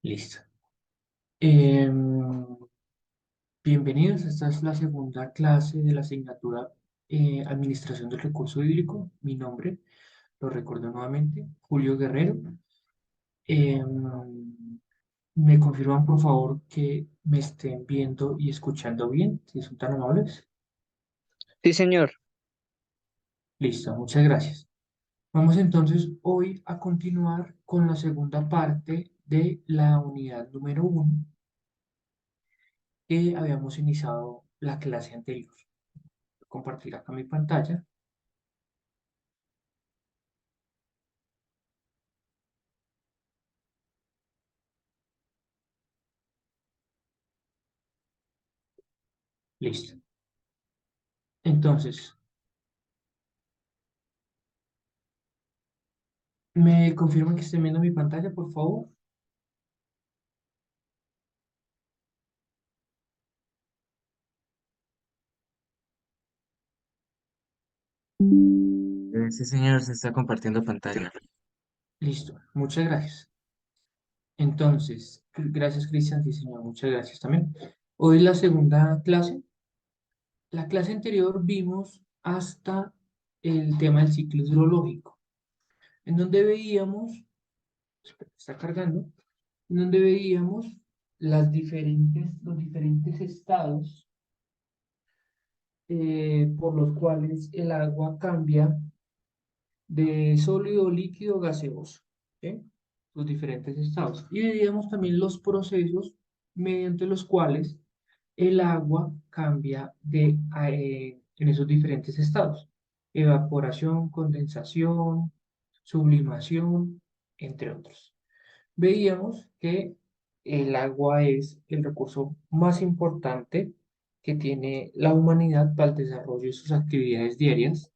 Listo. Bienvenidos, esta es la segunda clase de la asignatura Administración del Recurso Hídrico. Mi nombre, lo recuerdo nuevamente, Julio Guerrero. Em, ¿Me confirman por favor que me estén viendo y escuchando bien? Si son tan amables. Sí, señor. Listo, muchas gracias. Vamos entonces hoy a continuar con la segunda parte de la unidad número uno que habíamos iniciado la clase anterior. Compartir acá mi pantalla. Listo. Entonces, ¿me confirman que estén viendo mi pantalla, por favor? Sí, señor, se está compartiendo pantalla. Listo. Muchas gracias. Entonces, gracias, Cristian. Sí, señor. Muchas gracias también. Hoy la segunda clase. La clase anterior vimos hasta el tema del ciclo hidrológico, en donde veíamos, espera, está cargando, en donde veíamos los diferentes estados por los cuales el agua cambia de sólido, líquido, gaseoso, ¿sí? Los diferentes estados. Y veíamos también los procesos mediante los cuales el agua cambia en esos diferentes estados. Evaporación, condensación, sublimación, entre otros. Veíamos que el agua es el recurso más importante que tiene la humanidad para el desarrollo de sus actividades diarias,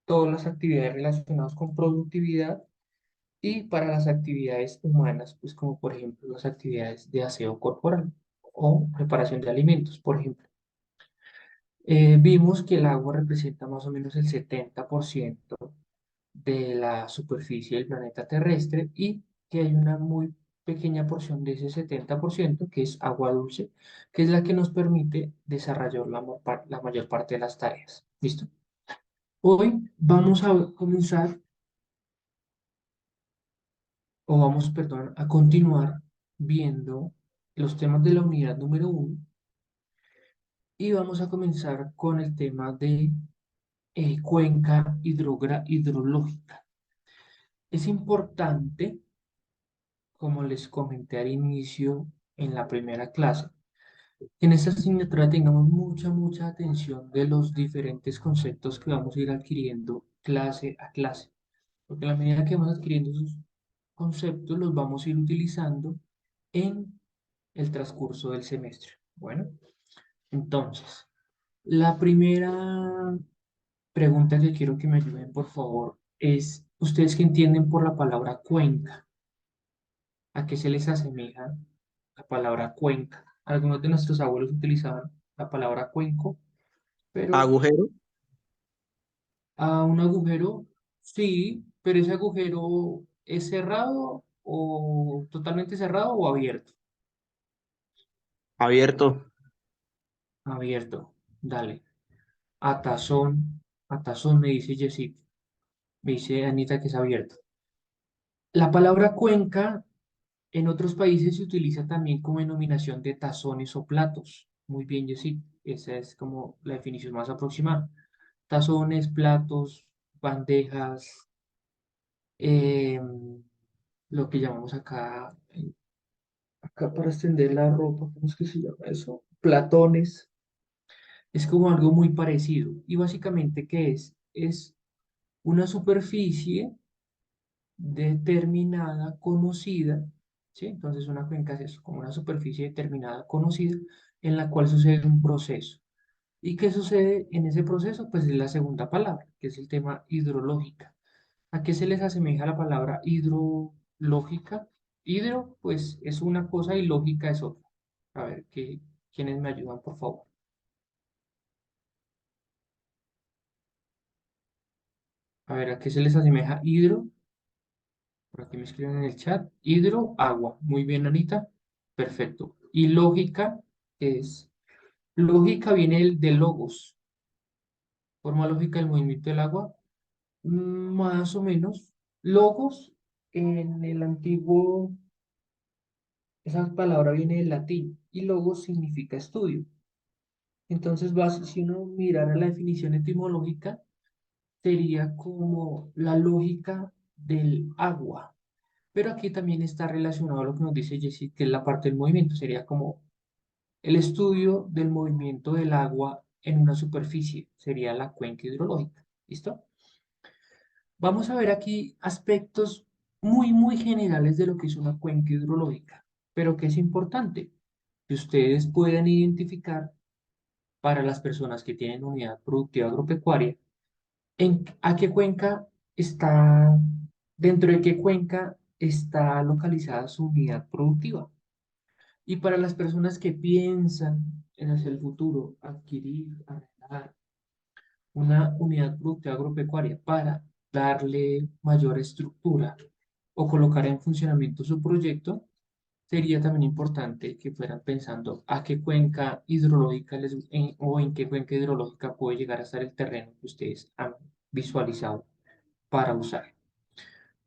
todas las actividades relacionadas con productividad y para las actividades humanas, pues como por ejemplo las actividades de aseo corporal o preparación de alimentos, por ejemplo. Vimos que el agua representa más o menos el 70% de la superficie del planeta terrestre y que hay una muy pequeña porción de ese 70% que es agua dulce, que es la que nos permite desarrollar la mayor parte de las tareas. ¿Listo? Hoy vamos a comenzar perdón, a continuar viendo los temas de la unidad número uno y vamos a comenzar con el tema de cuenca hidrológica. Es importante, como les comenté al inicio en la primera clase, que en esta asignatura tengamos mucha atención de los diferentes conceptos que vamos a ir adquiriendo clase a clase, porque a la medida que vamos adquiriendo esos conceptos los vamos a ir utilizando en el transcurso del semestre. Bueno, entonces, la primera pregunta que quiero que me ayuden, por favor, es, ¿ustedes qué entienden por la palabra cuenca? ¿A qué se les asemeja la palabra cuenca? Algunos de nuestros abuelos utilizaban la palabra cuenco, pero Agujero. a un agujero, sí, pero ese agujero es cerrado o totalmente cerrado o abierto. Abierto. Abierto, dale. A tazón me dice Yesid, me dice Anita que es abierto. La palabra cuenca en otros países se utiliza también como denominación de tazones o platos. Muy bien, Yesid, esa es como la definición más aproximada. Tazones, platos, bandejas, lo que llamamos acá para extender la ropa, ¿cómo es que se llama eso? Platones. Es como algo muy parecido. Y básicamente, ¿qué es? Es una superficie determinada, conocida, ¿sí? Entonces una cuenca es eso, como una superficie determinada, conocida, en la cual sucede un proceso. ¿Y qué sucede en ese proceso? Pues es la segunda palabra, que es el tema hidrológica. ¿A qué se les asemeja la palabra hidrológica? Hidro, pues es una cosa y lógica es otra. A ver, ¿quiénes me ayudan, por favor? A ver, ¿a qué se les asemeja hidro? Por aquí me escriben en el chat. Hidro, agua. Muy bien, Anita. Perfecto. Y lógica es, lógica viene de logos. Forma lógica del movimiento del agua. Más o menos. Logos en el antiguo, esa palabra viene del latín y logos significa estudio. Entonces, si uno mirara la definición etimológica, sería como la lógica del agua. Pero aquí también está relacionado a lo que nos dice Jessie, que es la parte del movimiento. Sería como el estudio del movimiento del agua en una superficie. Sería la cuenca hidrológica. ¿Listo? Vamos a ver aquí aspectos muy generales de lo que es una cuenca hidrológica, pero que es importante que ustedes puedan identificar para las personas que tienen unidad productiva agropecuaria, a qué cuenca está, dentro de qué cuenca está localizada su unidad productiva. Y para las personas que piensan en hacia el futuro adquirir, arrendar una unidad productiva agropecuaria para darle mayor estructura o colocar en funcionamiento su proyecto, sería también importante que fueran pensando a qué cuenca hidrológica o en qué cuenca hidrológica puede llegar a estar el terreno que ustedes han visualizado para usar.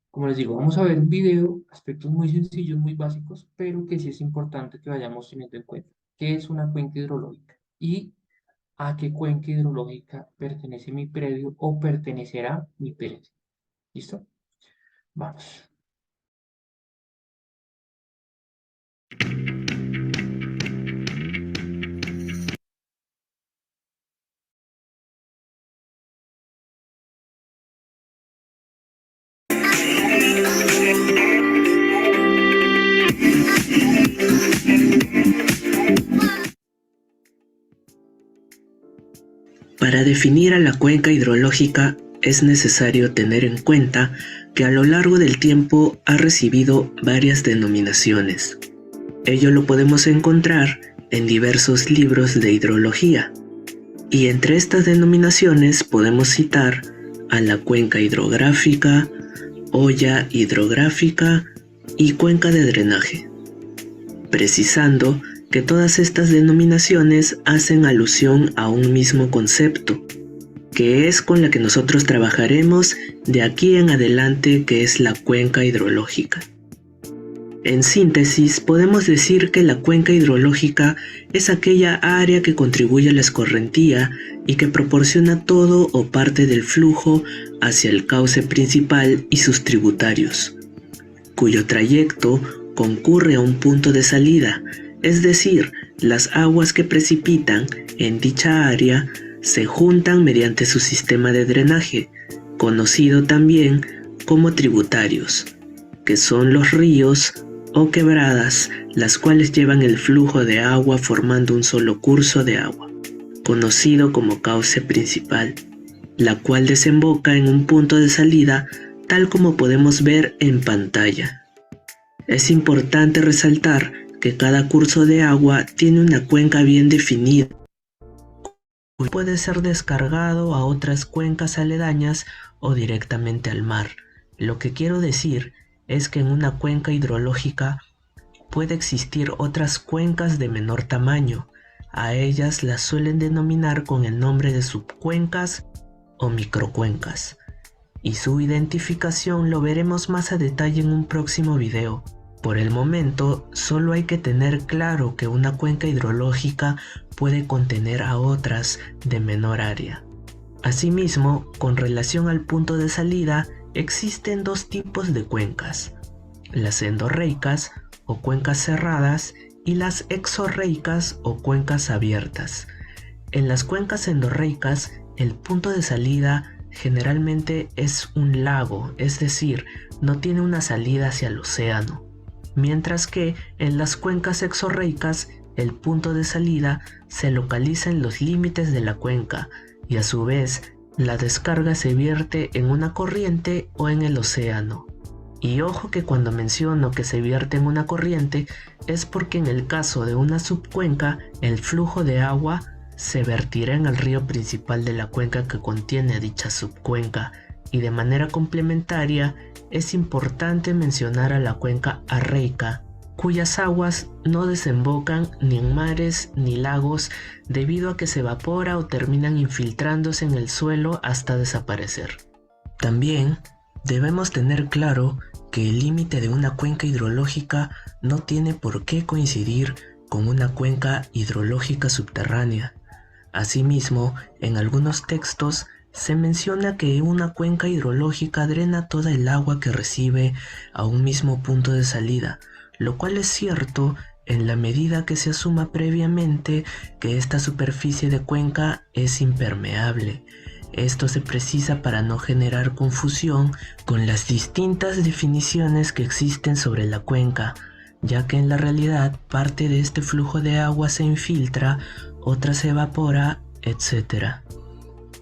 Como les digo, vamos a ver un video, aspectos muy sencillos, muy básicos, pero que sí es importante que vayamos teniendo en cuenta qué es una cuenca hidrológica y a qué cuenca hidrológica pertenece mi predio o pertenecerá mi predio. ¿Listo? Vamos. Para definir a la cuenca hidrológica es necesario tener en cuenta que a lo largo del tiempo ha recibido varias denominaciones. Ello lo podemos encontrar en diversos libros de hidrología, y entre estas denominaciones podemos citar a la cuenca hidrográfica, hoya hidrográfica y cuenca de drenaje, precisando que todas estas denominaciones hacen alusión a un mismo concepto, que es con la que nosotros trabajaremos de aquí en adelante, que es la cuenca hidrológica. En síntesis, podemos decir que la cuenca hidrológica es aquella área que contribuye a la escorrentía y que proporciona todo o parte del flujo hacia el cauce principal y sus tributarios, cuyo trayecto concurre a un punto de salida, es decir, las aguas que precipitan en dicha área se juntan mediante su sistema de drenaje, conocido también como tributarios, que son los ríos o quebradas, las cuales llevan el flujo de agua formando un solo curso de agua, conocido como cauce principal, la cual desemboca en un punto de salida tal como podemos ver en pantalla. Es importante resaltar que cada curso de agua tiene una cuenca bien definida, puede ser descargado a otras cuencas aledañas o directamente al mar. Lo que quiero decir es que en una cuenca hidrológica puede existir otras cuencas de menor tamaño. A ellas las suelen denominar con el nombre de subcuencas o microcuencas, y su identificación lo veremos más a detalle en un próximo video. Por el momento, solo hay que tener claro que una cuenca hidrológica puede contener a otras de menor área. Asimismo, con relación al punto de salida, existen dos tipos de cuencas: las endorreicas o cuencas cerradas y las exorreicas o cuencas abiertas. En las cuencas endorreicas, el punto de salida generalmente es un lago, es decir, no tiene una salida hacia el océano, mientras que en las cuencas exorreicas el punto de salida se localiza en los límites de la cuenca y a su vez la descarga se vierte en una corriente o en el océano. Y ojo que cuando menciono que se vierte en una corriente es porque en el caso de una subcuenca el flujo de agua se vertirá en el río principal de la cuenca que contiene a dicha subcuenca, Y de manera complementaria, es importante mencionar a la cuenca arreica, cuyas aguas no desembocan ni en mares ni lagos debido a que se evapora o terminan infiltrándose en el suelo hasta desaparecer. También debemos tener claro que el límite de una cuenca hidrológica no tiene por qué coincidir con una cuenca hidrológica subterránea. Asimismo, en algunos textos se menciona que una cuenca hidrológica drena toda el agua que recibe a un mismo punto de salida, lo cual es cierto en la medida que se asuma previamente que esta superficie de cuenca es impermeable. Esto se precisa para no generar confusión con las distintas definiciones que existen sobre la cuenca, ya que en la realidad parte de este flujo de agua se infiltra, otra se evapora, etc.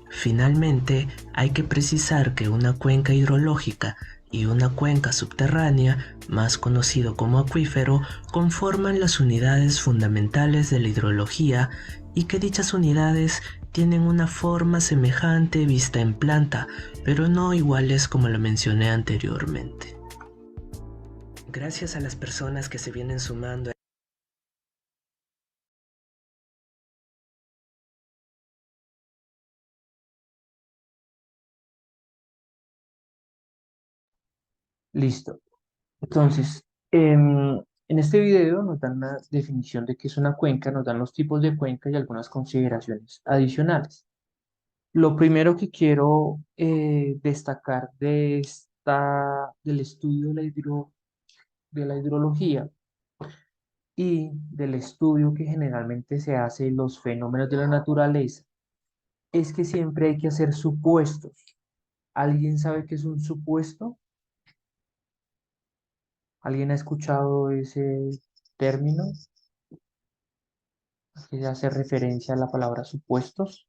Finalmente, hay que precisar que una cuenca hidrológica y una cuenca subterránea, más conocido como acuífero, conforman las unidades fundamentales de la hidrología y que dichas unidades tienen una forma semejante vista en planta, pero no iguales como lo mencioné anteriormente. Gracias a las personas que se vienen sumando. Listo. Entonces, en este video nos dan una definición de qué es una cuenca, nos dan los tipos de cuenca y algunas consideraciones adicionales. Lo primero que quiero destacar del estudio de la hidrología y del estudio que generalmente se hace de los fenómenos de la naturaleza es que siempre hay que hacer supuestos. ¿Alguien sabe qué es un supuesto? ¿Alguien ha escuchado ese término que hace referencia a la palabra supuestos?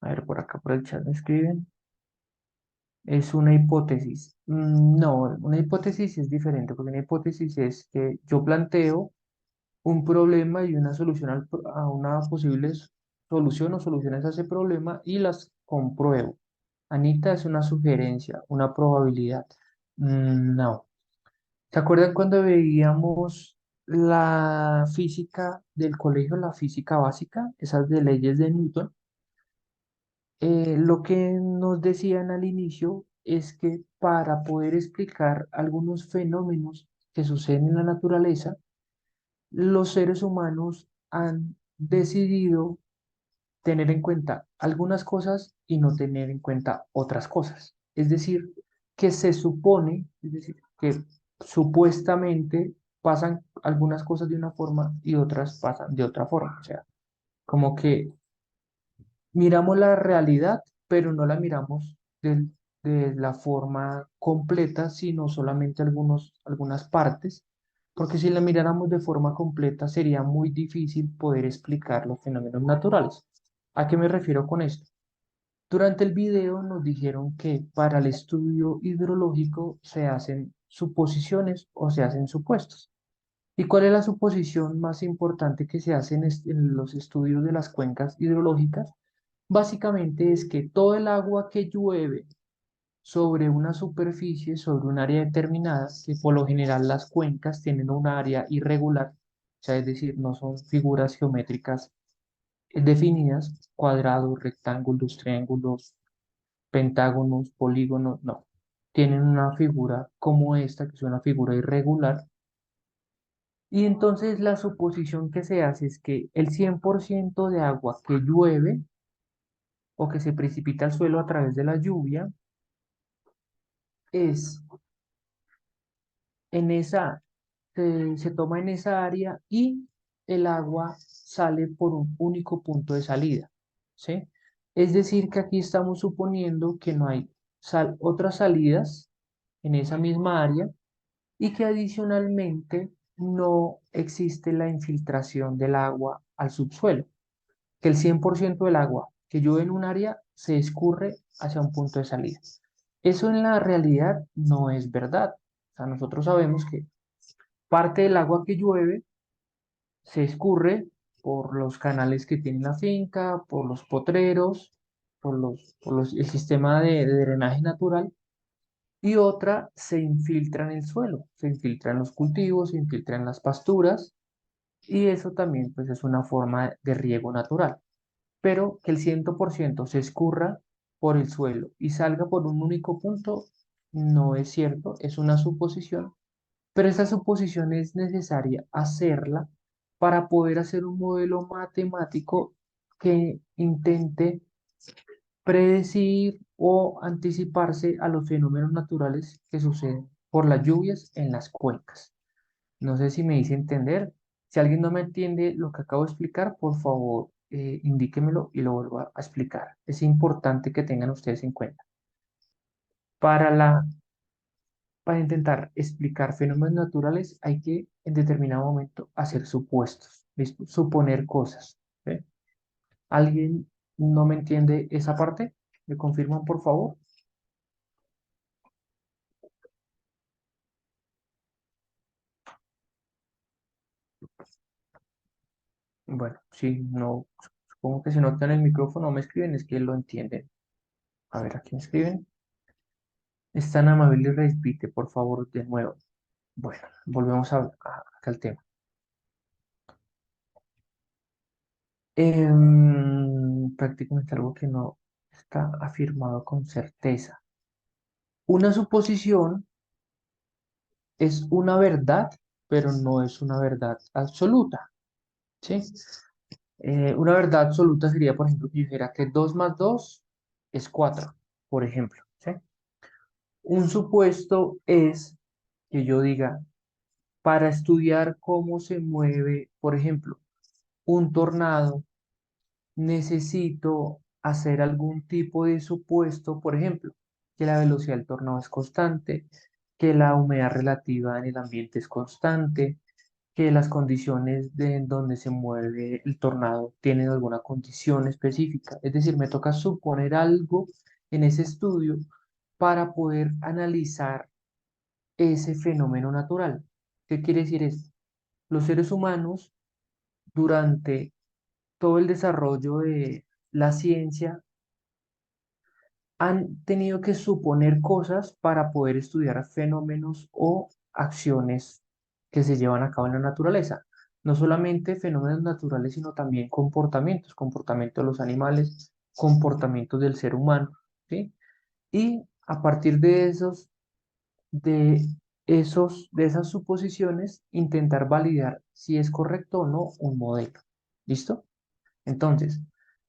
A ver, por acá por el chat me escriben. Es una hipótesis. No, una hipótesis es diferente, porque una hipótesis es que yo planteo un problema y una solución a una posible solución o soluciones a ese problema y las compruebo. Anita, es una sugerencia, una probabilidad. No. ¿Se acuerdan cuando veíamos la física del colegio, la física básica, esas de leyes de Newton? Lo que nos decían al inicio es que para poder explicar algunos fenómenos que suceden en la naturaleza, los seres humanos han decidido tener en cuenta algunas cosas y no tener en cuenta otras cosas. Es decir, que se supone, es decir, que supuestamente pasan algunas cosas de una forma y otras pasan de otra forma. O sea, como que miramos la realidad, pero no la miramos de la forma completa, sino solamente algunas partes, porque si la miráramos de forma completa sería muy difícil poder explicar los fenómenos naturales. ¿A qué me refiero con esto? Durante el video nos dijeron que para el estudio hidrológico se hacen suposiciones o se hacen supuestos. ¿Y cuál es la suposición más importante que se hace en los estudios de las cuencas hidrológicas? Básicamente es que todo el agua que llueve sobre una superficie, sobre un área determinada, que por lo general las cuencas tienen un área irregular, o sea, es decir, no son figuras geométricas definidas, cuadrados, rectángulos, triángulos, pentágonos, polígonos, no. Tienen una figura como esta, que es una figura irregular. Y entonces la suposición que se hace es que el 100% de agua que llueve o que se precipita al suelo a través de la lluvia es en esa, se toma en esa área y el agua sale por un único punto de salida, ¿sí? Es decir, que aquí estamos suponiendo que no hay otras salidas en esa misma área y que adicionalmente no existe la infiltración del agua al subsuelo, que el 100% del agua que llueve en un área se escurre hacia un punto de salida. Eso en la realidad no es verdad. O sea, nosotros sabemos que parte del agua que llueve se escurre por los canales que tiene la finca, por los potreros, el sistema de drenaje natural, y otra se infiltra en el suelo, se infiltra en los cultivos, se infiltra en las pasturas, y eso también pues es una forma de riego natural. Pero que el 100% se escurra por el suelo y salga por un único punto, no es cierto, es una suposición, pero esa suposición es necesaria hacerla para poder hacer un modelo matemático que intente predecir o anticiparse a los fenómenos naturales que suceden por las lluvias en las cuencas. No sé si me hice entender. Si alguien no me entiende lo que acabo de explicar, por favor, indíquemelo y lo vuelvo a explicar. Es importante que tengan ustedes en cuenta. Para la, para intentar explicar fenómenos naturales hay que en determinado momento hacer supuestos, ¿listo? Suponer cosas. ¿Ok? ¿Alguien no me entiende esa parte? ¿Me confirman, por favor? Bueno, si no, supongo que si no están en el micrófono me escriben, es que lo entienden. A ver, ¿a quién escriben? Es tan amable y repite, por favor, de nuevo. Bueno, volvemos acá al tema. Prácticamente algo que no está afirmado con certeza. Una suposición es una verdad, pero no es una verdad absoluta, ¿sí? Una verdad absoluta sería, por ejemplo, que yo dijera que 2 más 2 es 4, por ejemplo, ¿sí? Un supuesto es que yo diga, para estudiar cómo se mueve, por ejemplo, un tornado, necesito hacer algún tipo de supuesto, por ejemplo, que la velocidad del tornado es constante, que la humedad relativa en el ambiente es constante, que las condiciones de en donde se mueve el tornado tienen alguna condición específica. Es decir, me toca suponer algo en ese estudio para poder analizar ese fenómeno natural. ¿Qué quiere decir esto? Los seres humanos, durante todo el desarrollo de la ciencia, han tenido que suponer cosas para poder estudiar fenómenos o acciones que se llevan a cabo en la naturaleza. No solamente fenómenos naturales, sino también comportamientos, comportamientos de los animales, comportamientos del ser humano, ¿sí? Y a partir de de esas suposiciones, intentar validar si es correcto o no un modelo. ¿Listo? Entonces,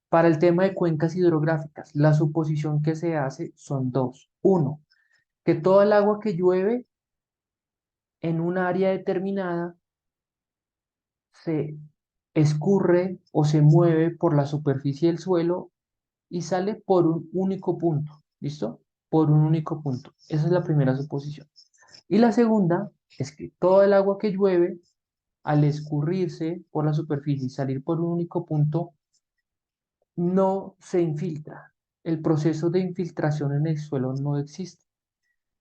para el tema de cuencas hidrográficas, la suposición que se hace son dos. Uno, que toda el agua que llueve en un área determinada se escurre o se mueve por la superficie del suelo y sale por un único punto. ¿Listo? Por un único punto. Esa es la primera suposición. Y la segunda es que todo el agua que llueve, al escurrirse por la superficie y salir por un único punto, no se infiltra. El proceso de infiltración en el suelo no existe.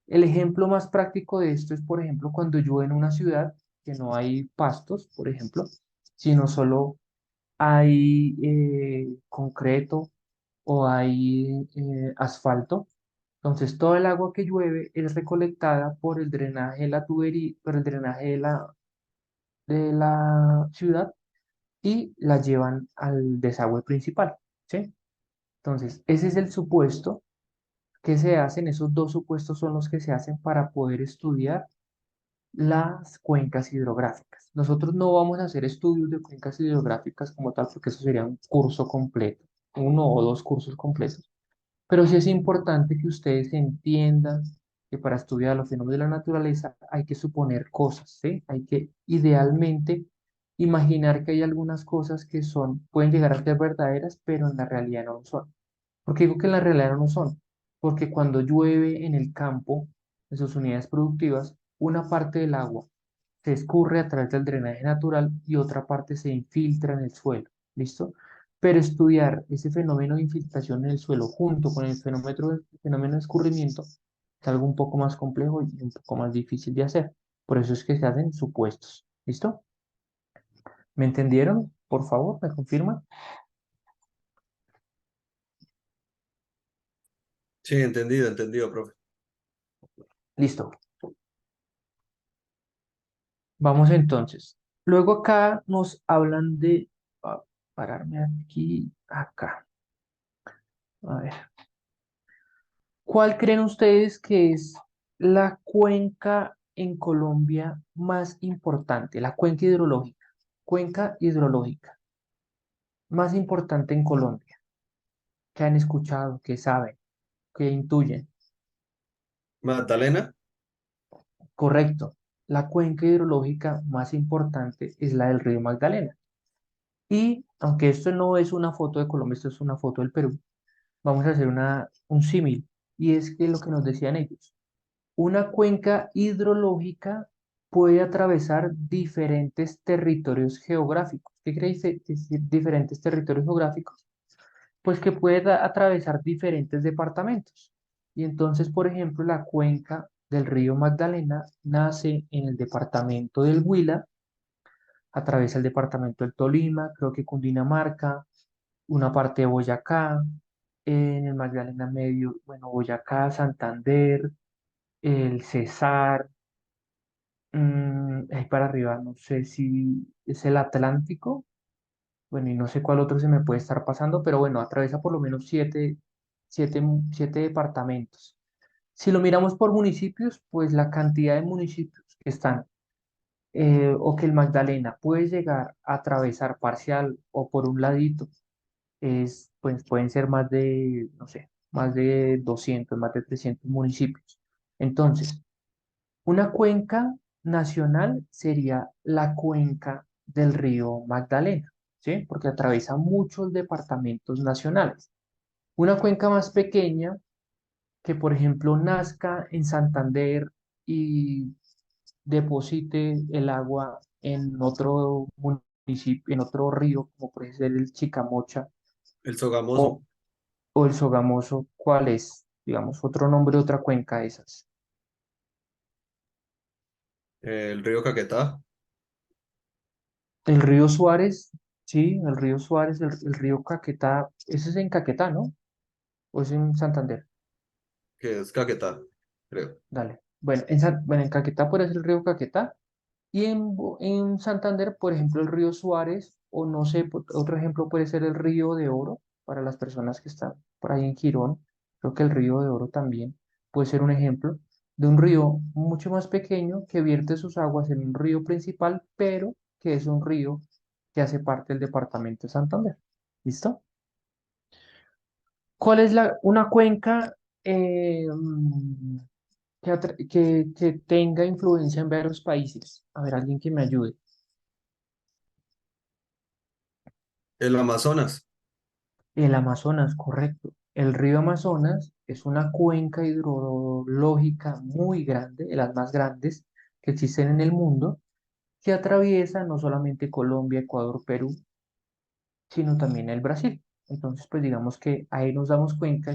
El ejemplo más práctico de esto es, por ejemplo, cuando llueve en una ciudad que no hay pastos, por ejemplo, sino solo hay concreto o hay asfalto. Entonces, todo el agua que llueve es recolectada por el drenaje de la tubería, por el drenaje de la ciudad y la llevan al desagüe principal, ¿sí? Entonces, ese es el supuesto que se hacen, esos dos supuestos son los que se hacen para poder estudiar las cuencas hidrográficas. Nosotros no vamos a hacer estudios de cuencas hidrográficas como tal, porque eso sería un curso completo, uno o dos cursos completos. Pero sí es importante que ustedes entiendan que para estudiar los fenómenos de la naturaleza hay que suponer cosas, ¿sí? Hay que idealmente imaginar que hay algunas cosas que pueden llegar a ser verdaderas, pero en la realidad no lo son. ¿Por qué digo que en la realidad no lo son? Porque cuando llueve en el campo, en sus unidades productivas, una parte del agua se escurre a través del drenaje natural y otra parte se infiltra en el suelo. ¿Listo? Pero estudiar ese fenómeno de infiltración en el suelo junto con el fenómeno de escurrimiento es algo un poco más complejo y un poco más difícil de hacer. Por eso es que se hacen supuestos. ¿Listo? ¿Me entendieron? Por favor, ¿me confirma? Sí, entendido, profe. Listo. Vamos entonces. Luego acá nos hablan de, a pararme aquí, acá. A ver. ¿Cuál creen ustedes que es la cuenca en Colombia más importante? La cuenca hidrológica más importante en Colombia. ¿Qué han escuchado? ¿Qué saben? ¿Qué intuyen? Magdalena, Correcto. La cuenca hidrológica más importante es la del río Magdalena. Y aunque esto no es una foto de Colombia, esto es una foto del Perú, vamos a hacer un símil. Y es que lo que nos decían ellos, una cuenca hidrológica puede atravesar diferentes territorios geográficos. ¿Qué quiere decir diferentes territorios geográficos? Pues que puede atravesar diferentes departamentos. Y entonces, por ejemplo, la cuenca del río Magdalena nace en el departamento del Huila, atraviesa el departamento del Tolima, creo que Cundinamarca, una parte de Boyacá, en el Magdalena Medio, bueno, Boyacá, Santander, el Cesar, ahí para arriba, no sé si es el Atlántico, bueno, y no sé cuál otro se me puede estar pasando, pero bueno, atraviesa por lo menos siete departamentos. Si lo miramos por municipios, pues la cantidad de municipios que están, o que el Magdalena puede llegar a atravesar parcial o por un ladito, pues pueden ser más de, no sé, más de 200, más de 300 municipios. Entonces, una cuenca nacional sería la cuenca del río Magdalena, ¿sí? Porque atraviesa muchos departamentos nacionales. Una cuenca más pequeña que, por ejemplo, nazca en Santander y deposite el agua en otro municipio, en otro río, como puede ser el Chicamocha el Sogamoso, o, o el Sogamoso, ¿cuál es? Digamos, otro nombre, otra cuenca de esas. el río Caquetá, El río Suárez, sí, el río Suárez, el río Caquetá, ese es en Caquetá, ¿no? ¿O es en Santander? que es Caquetá, creo. Dale. Bueno, bueno, en Caquetá puede ser el río Caquetá y en Santander, por ejemplo, el río Suárez, o no sé, otro ejemplo puede ser el río de Oro, para las personas que están por ahí en Girón. Creo que el río de Oro también puede ser un ejemplo de un río mucho más pequeño que vierte sus aguas en un río principal, pero que es un río que hace parte del departamento de Santander. ¿Listo? ¿Cuál es una cuenca que tenga influencia en varios países? A ver, alguien que me ayude. El Amazonas, El Amazonas, correcto. El río Amazonas es una cuenca hidrológica muy grande, de las más grandes que existen en el mundo, que atraviesa no solamente Colombia, Ecuador, Perú, sino también el Brasil. Entonces, pues digamos que ahí nos damos cuenta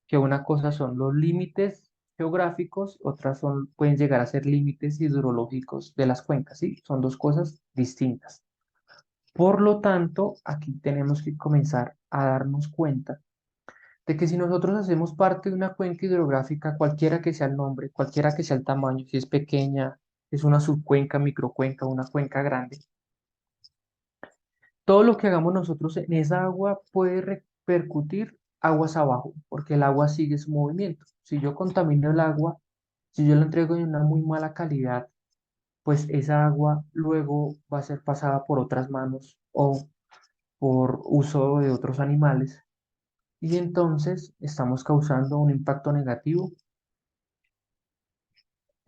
que una cosa son los límites geográficos, otras pueden llegar a ser límites hidrológicos de las cuencas, ¿sí? Son dos cosas distintas. Por lo tanto, aquí tenemos que comenzar a darnos cuenta de que si nosotros hacemos parte de una cuenca hidrográfica, cualquiera que sea el nombre, cualquiera que sea el tamaño, si es pequeña, es una subcuenca, microcuenca, una cuenca grande, todo lo que hagamos nosotros en esa agua puede repercutir aguas abajo, porque el agua sigue su movimiento. Si yo contamino el agua, si yo la entrego en una muy mala calidad, pues esa agua luego va a ser pasada por otras manos o por uso de otros animales. Y entonces estamos causando un impacto negativo,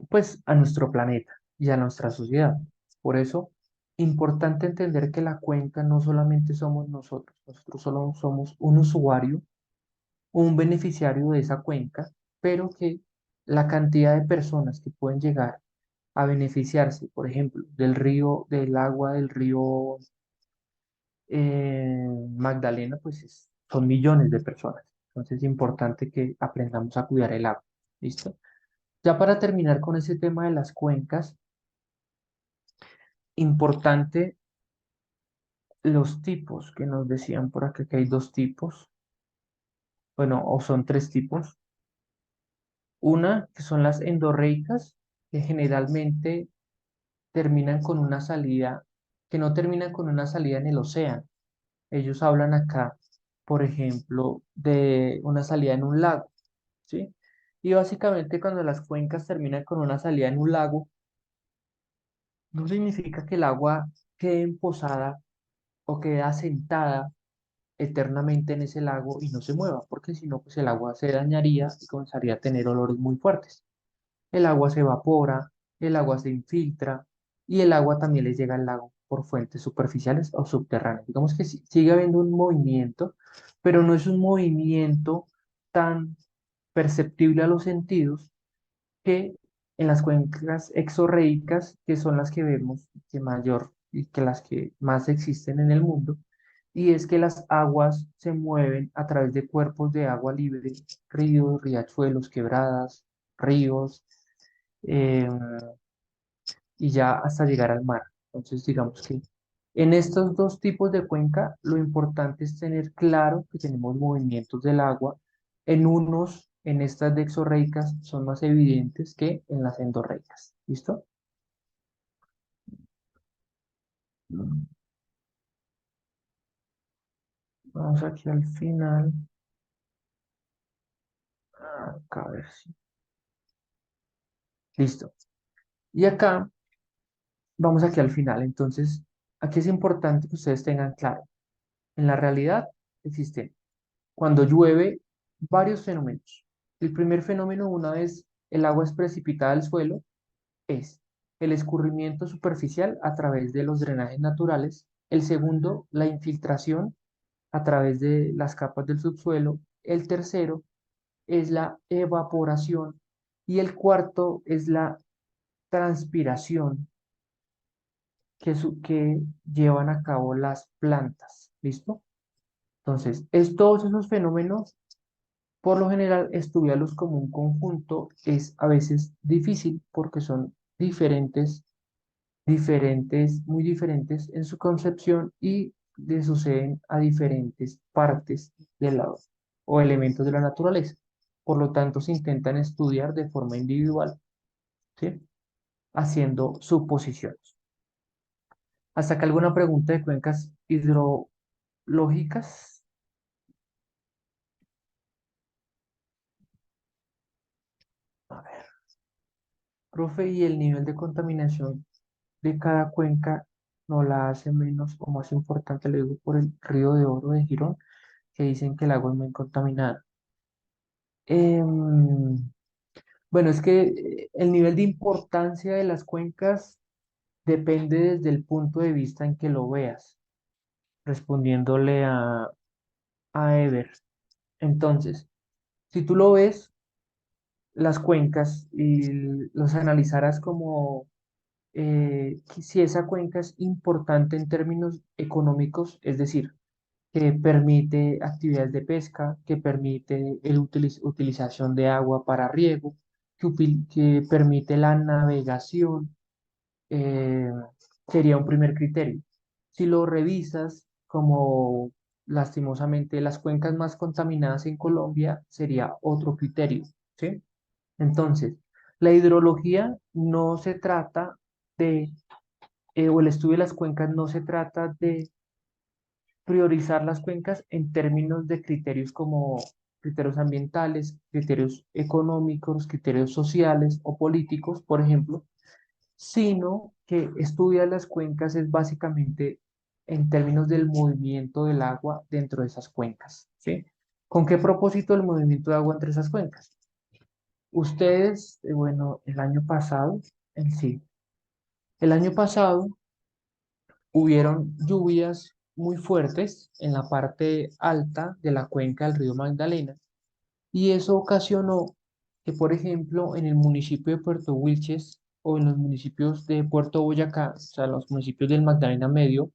pues, a nuestro planeta y a nuestra sociedad. Por eso, importante entender que la cuenca no solamente somos nosotros solo somos un usuario, un beneficiario de esa cuenca, pero que la cantidad de personas que pueden llegar a beneficiarse, por ejemplo, del río, del agua del río Magdalena, pues son millones de personas. Entonces es importante que aprendamos a cuidar el agua. ¿Listo? Ya para terminar con ese tema de las cuencas, importante los tipos que nos decían por acá que hay dos tipos, bueno, o son tres tipos. Una, que son las endorreicas, que generalmente terminan con una salida, que no terminan con una salida en el océano. Ellos hablan acá, por ejemplo, de una salida en un lago, ¿sí? Y básicamente cuando las cuencas terminan con una salida en un lago, no significa que el agua quede emposada o quede asentada eternamente en ese lago y no se mueva, porque si no, pues el agua se dañaría y comenzaría a tener olores muy fuertes. El agua se evapora, el agua se infiltra y el agua también le llega al lago por fuentes superficiales o subterráneas. Digamos que sigue habiendo un movimiento, pero no es un movimiento tan perceptible a los sentidos que en las cuencas exorreicas, que son las que vemos que mayor y que las que más existen en el mundo, y es que las aguas se mueven a través de cuerpos de agua libre, ríos, riachuelos, quebradas, ríos, eh, y ya hasta llegar al mar. Entonces, digamos que en estos dos tipos de cuenca, lo importante es tener claro que tenemos movimientos del agua. En estas dexorreicas son más evidentes que en las endorreicas. ¿Listo? Mm, Vamos aquí al final. Acá a ver si. Listo. Y acá, vamos aquí al final. Entonces, aquí es importante que ustedes tengan claro. En la realidad existen cuando llueve varios fenómenos. El primer fenómeno, una vez el agua es precipitada al suelo, es el escurrimiento superficial a través de los drenajes naturales. El segundo, la infiltración a través de las capas del subsuelo. El tercero es la evaporación. Y el cuarto es la transpiración que llevan a cabo las plantas. ¿Listo? Entonces, todos esos fenómenos, por lo general, estudiarlos como un conjunto es a veces difícil porque son muy diferentes en su concepción y le suceden a diferentes partes del lado o elementos de la naturaleza. Por lo tanto, se intentan estudiar de forma individual, ¿sí? Haciendo suposiciones. ¿Hasta acá alguna pregunta de cuencas hidrológicas? A ver, profe, ¿y el nivel de contaminación de cada cuenca no la hace menos o más importante? Le digo por el río de Oro de Girón, que dicen que el agua es muy contaminada. Em, bueno, es que el nivel de importancia de las cuencas depende desde el punto de vista en que lo veas, respondiéndole a Ever. Entonces, si tú lo ves, las cuencas y los analizaras como que si esa cuenca es importante en términos económicos, es decir, que permite actividades de pesca, que permite utilización de agua para riego, que permite la navegación, eh, sería un primer criterio. Si lo revisas como lastimosamente las cuencas más contaminadas en Colombia, sería otro criterio, ¿sí? Entonces, la hidrología no se trata de, o el estudio de las cuencas no se trata de priorizar las cuencas en términos de criterios como criterios ambientales, criterios económicos, criterios sociales o políticos, por ejemplo, sino que estudia las cuencas es básicamente en términos del movimiento del agua dentro de esas cuencas, ¿sí? ¿Con qué propósito el movimiento de agua entre esas cuencas? Ustedes, bueno, el año pasado, en sí, el año pasado hubieron lluvias muy fuertes en la parte alta de la cuenca del río Magdalena y eso ocasionó que, por ejemplo, en el municipio de Puerto Wilches o en los municipios de Puerto Boyacá, o sea, los municipios del Magdalena Medio,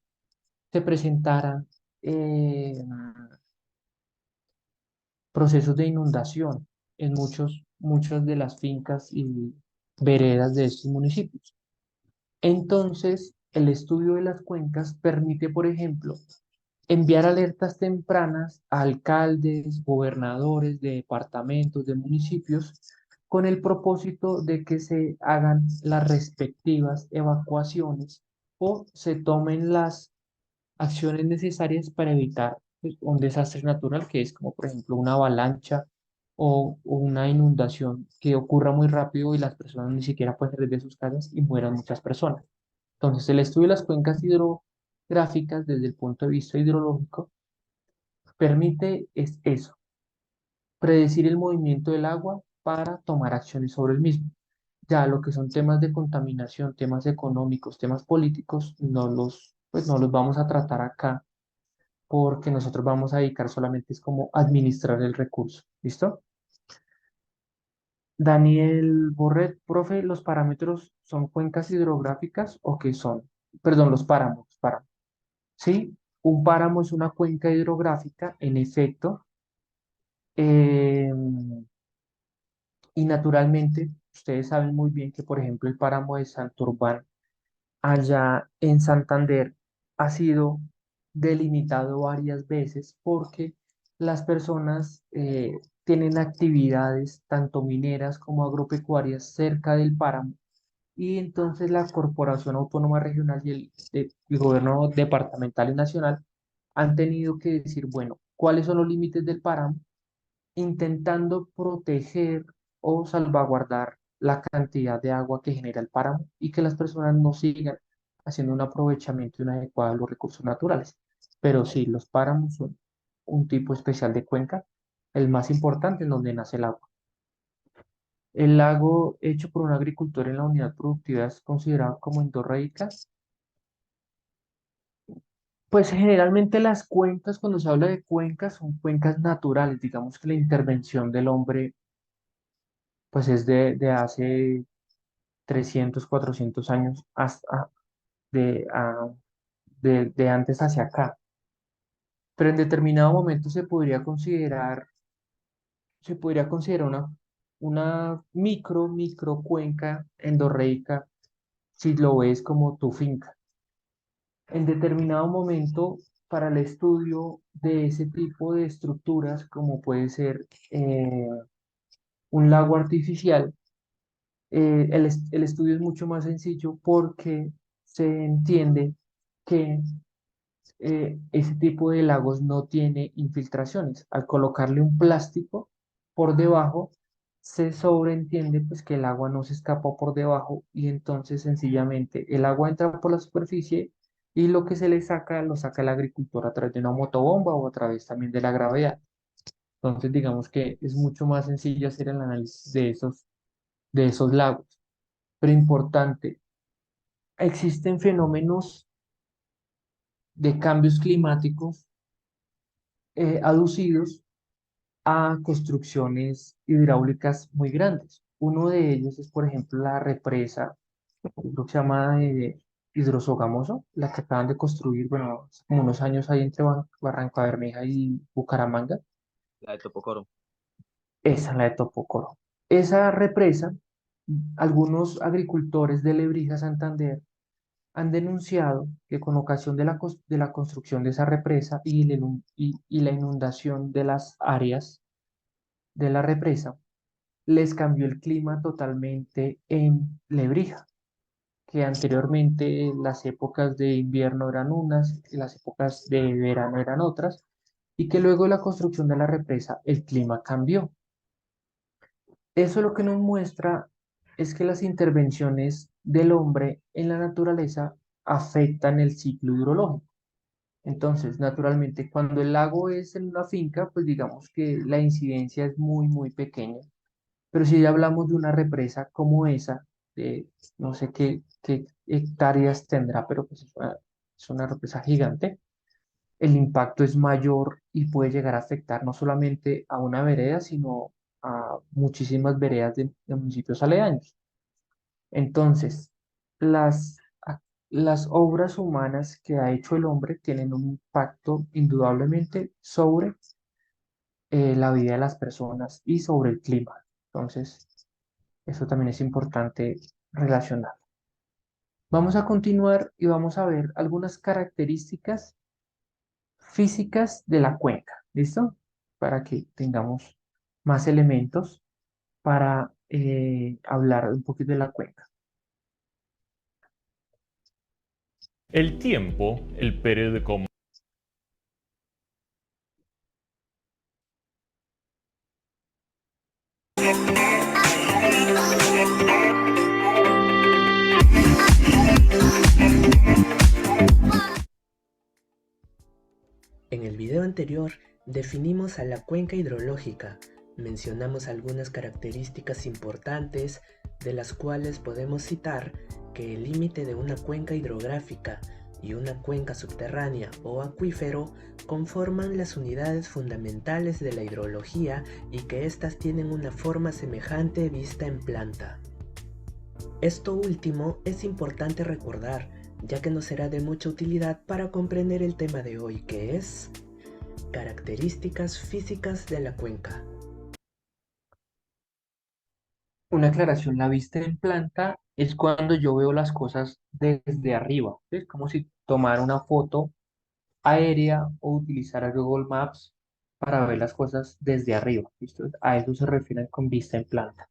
se presentaran procesos de inundación en muchas de las fincas y veredas de estos municipios. Entonces, el estudio de las cuencas permite, por ejemplo, enviar alertas tempranas a alcaldes, gobernadores de departamentos, de municipios, con el propósito de que se hagan las respectivas evacuaciones o se tomen las acciones necesarias para evitar pues, un desastre natural, que es como por ejemplo una avalancha o una inundación que ocurra muy rápido y las personas ni siquiera pueden salir de sus casas y mueran muchas personas. Entonces, el estudio de las cuencas hidrográficas desde el punto de vista hidrológico permite es eso, predecir el movimiento del agua para tomar acciones sobre el mismo. Ya lo que son temas de contaminación, temas económicos, temas políticos, pues no los vamos a tratar acá porque nosotros vamos a dedicar solamente es como administrar el recurso. ¿Listo? Daniel Borret, profe, ¿los parámetros son cuencas hidrográficas o qué son? Perdón, los páramos. Sí, un páramo es una cuenca hidrográfica, en efecto, y naturalmente ustedes saben muy bien que, por ejemplo, el páramo de Santurbán, allá en Santander, ha sido delimitado varias veces porque las personas tienen actividades tanto mineras como agropecuarias cerca del páramo y entonces la Corporación Autónoma Regional y el gobierno departamental y nacional han tenido que decir, bueno, ¿cuáles son los límites del páramo? Intentando proteger o salvaguardar la cantidad de agua que genera el páramo y que las personas no sigan haciendo un aprovechamiento inadecuado de los recursos naturales. Pero sí, los páramos son un tipo especial de cuenca, el más importante en donde nace el agua. El lago hecho por un agricultor en la unidad productiva es considerado como endorreica. Pues generalmente las cuencas, cuando se habla de cuencas, son cuencas naturales. Digamos que la intervención del hombre pues es de hace 300 400 años hasta de antes hacia acá. Pero en determinado momento se podría considerar una micro cuenca endorreica si lo ves como tu finca. En determinado momento, para el estudio de ese tipo de estructuras, como puede ser un lago artificial, el estudio es mucho más sencillo porque se entiende que ese tipo de lagos no tiene infiltraciones. Al colocarle un plástico por debajo, se sobreentiende pues, que el agua no se escapa por debajo y entonces sencillamente el agua entra por la superficie y lo que se le saca, lo saca el agricultor a través de una motobomba o a través también de la gravedad. Entonces digamos que es mucho más sencillo hacer el análisis de esos lagos. Pero importante, existen fenómenos de cambios climáticos aducidos a construcciones hidráulicas muy grandes. Uno de ellos es, por ejemplo, la represa, yo creo que se llama Hidrosogamoso, la que acaban de construir, bueno, hace como unos años ahí entre Barranca Bermeja y Bucaramanga. La de Topocoro. Esa es la de Topocoro. Esa represa, algunos agricultores de Lebrija, Santander, han denunciado que con ocasión de la construcción de esa represa y la inundación de las áreas de la represa, les cambió el clima totalmente en Lebrija, que anteriormente las épocas de invierno eran unas y las épocas de verano eran otras, y que luego de la construcción de la represa el clima cambió. Eso lo que nos muestra es que las intervenciones del hombre en la naturaleza afectan el ciclo hidrológico. Entonces, naturalmente, cuando el lago es en una finca, pues digamos que la incidencia es muy, muy pequeña. Pero si ya hablamos de una represa como esa, de no sé qué hectáreas tendrá, pero pues es una represa gigante, el impacto es mayor y puede llegar a afectar no solamente a una vereda, sino a muchísimas veredas de municipios aledaños. Entonces, las, las obras humanas que ha hecho el hombre tienen un impacto indudablemente sobre la vida de las personas y sobre el clima. Entonces, eso también es importante relacionar. Vamos a continuar y vamos a ver algunas características físicas de la cuenca. ¿Listo? Para que tengamos más elementos para hablar un poquito de la cuenca. El tiempo, el periodo. En el video anterior definimos a la cuenca hidrológica, mencionamos algunas características importantes de las cuales podemos citar que el límite de una cuenca hidrográfica y una cuenca subterránea o acuífero conforman las unidades fundamentales de la hidrología y que éstas tienen una forma semejante vista en planta. Esto último es importante recordar, ya que nos será de mucha utilidad para comprender el tema de hoy, que es características físicas de la cuenca. Una aclaración, la vista en planta es cuando yo veo las cosas desde arriba. ¿Sí? Es como si tomara una foto aérea o utilizara Google Maps para ver las cosas desde arriba. ¿Listo? A eso se refieren con vista en planta.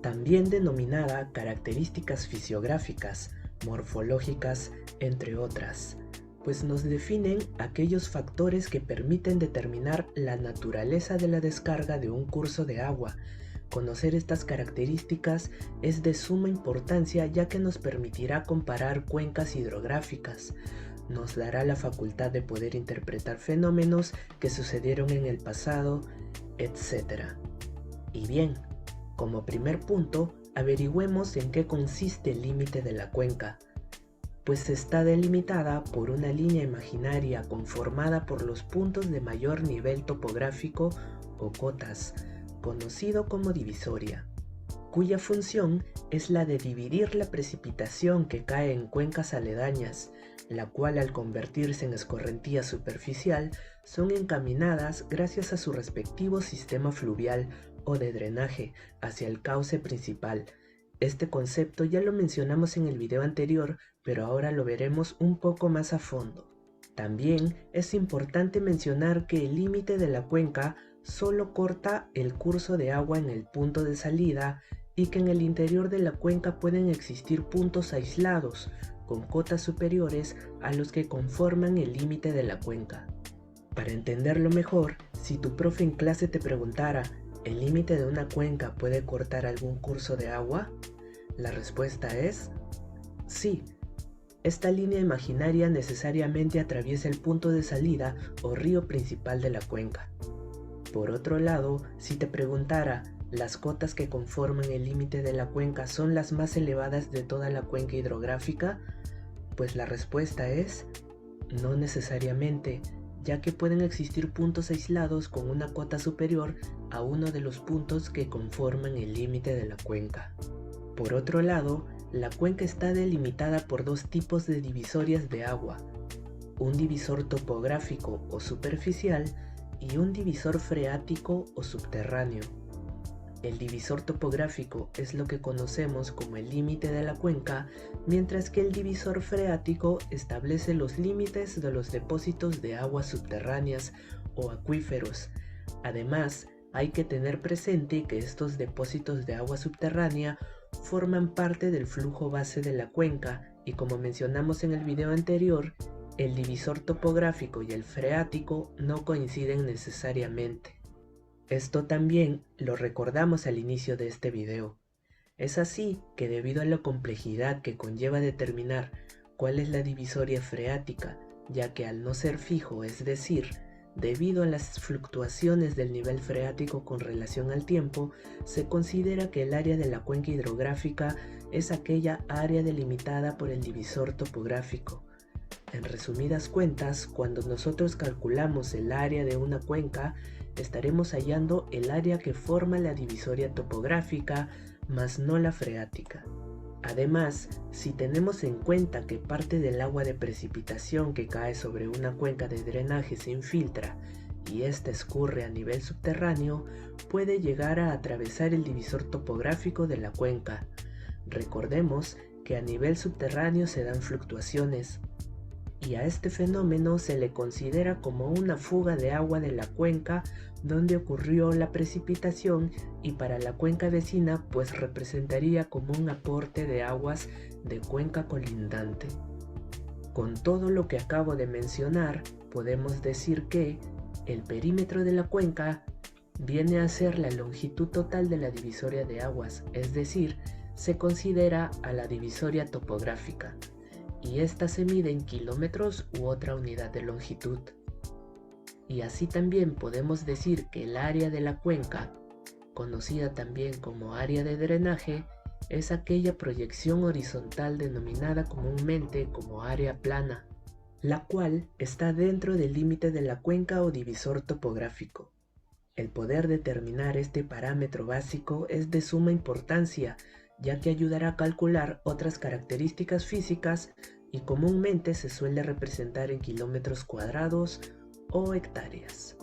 También denominada características fisiográficas, morfológicas, entre otras, pues nos definen aquellos factores que permiten determinar la naturaleza de la descarga de un curso de agua. Conocer estas características es de suma importancia, ya que nos permitirá comparar cuencas hidrográficas, nos dará la facultad de poder interpretar fenómenos que sucedieron en el pasado, etc. Y bien, como primer punto, averigüemos en qué consiste el límite de la cuenca, pues está delimitada por una línea imaginaria conformada por los puntos de mayor nivel topográfico o cotas, conocido como divisoria, cuya función es la de dividir la precipitación que cae en cuencas aledañas, la cual al convertirse en escorrentía superficial son encaminadas gracias a su respectivo sistema fluvial o de drenaje hacia el cauce principal. Este concepto ya lo mencionamos en el video anterior, pero ahora lo veremos un poco más a fondo. También es importante mencionar que el límite de la cuenca solo corta el curso de agua en el punto de salida y que en el interior de la cuenca pueden existir puntos aislados con cotas superiores a los que conforman el límite de la cuenca. Para entenderlo mejor, si tu profe en clase te preguntara ¿el límite de una cuenca puede cortar algún curso de agua? La respuesta es sí. Esta línea imaginaria necesariamente atraviesa el punto de salida o río principal de la cuenca. Por otro lado, si te preguntara, ¿las cotas que conforman el límite de la cuenca son las más elevadas de toda la cuenca hidrográfica? Pues la respuesta es no necesariamente, ya que pueden existir puntos aislados con una cota superior a uno de los puntos que conforman el límite de la cuenca. Por otro lado, la cuenca está delimitada por dos tipos de divisorias de agua, un divisor topográfico o superficial y un divisor freático o subterráneo. El divisor topográfico es lo que conocemos como el límite de la cuenca, mientras que el divisor freático establece los límites de los depósitos de aguas subterráneas o acuíferos. Además, hay que tener presente que estos depósitos de agua subterránea forman parte del flujo base de la cuenca y, como mencionamos en el video anterior, el divisor topográfico y el freático no coinciden necesariamente. Esto también lo recordamos al inicio de este video. Es así que, debido a la complejidad que conlleva determinar cuál es la divisoria freática, ya que al no ser fijo, es decir, debido a las fluctuaciones del nivel freático con relación al tiempo, se considera que el área de la cuenca hidrográfica es aquella área delimitada por el divisor topográfico. En resumidas cuentas, cuando nosotros calculamos el área de una cuenca, estaremos hallando el área que forma la divisoria topográfica, mas no la freática. Además, si tenemos en cuenta que parte del agua de precipitación que cae sobre una cuenca de drenaje se infiltra y ésta escurre a nivel subterráneo, puede llegar a atravesar el divisor topográfico de la cuenca. Recordemos que a nivel subterráneo se dan fluctuaciones, y a este fenómeno se le considera como una fuga de agua de la cuenca donde ocurrió la precipitación, y para la cuenca vecina pues representaría como un aporte de aguas de cuenca colindante. Con todo lo que acabo de mencionar, podemos decir que el perímetro de la cuenca viene a ser la longitud total de la divisoria de aguas, es decir, se considera a la divisoria topográfica, y esta se mide en kilómetros u otra unidad de longitud. Y así también podemos decir que el área de la cuenca, conocida también como área de drenaje, es aquella proyección horizontal denominada comúnmente como área plana, la cual está dentro del límite de la cuenca o divisor topográfico. El poder determinar este parámetro básico es de suma importancia, ya que ayudará a calcular otras características físicas y comúnmente se suele representar en kilómetros cuadrados o hectáreas.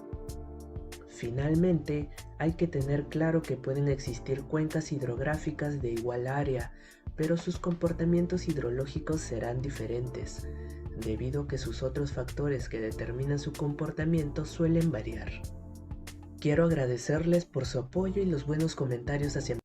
Finalmente, hay que tener claro que pueden existir cuencas hidrográficas de igual área, pero sus comportamientos hidrológicos serán diferentes, debido a que sus otros factores que determinan su comportamiento suelen variar. Quiero agradecerles por su apoyo y los buenos comentarios hacia mí.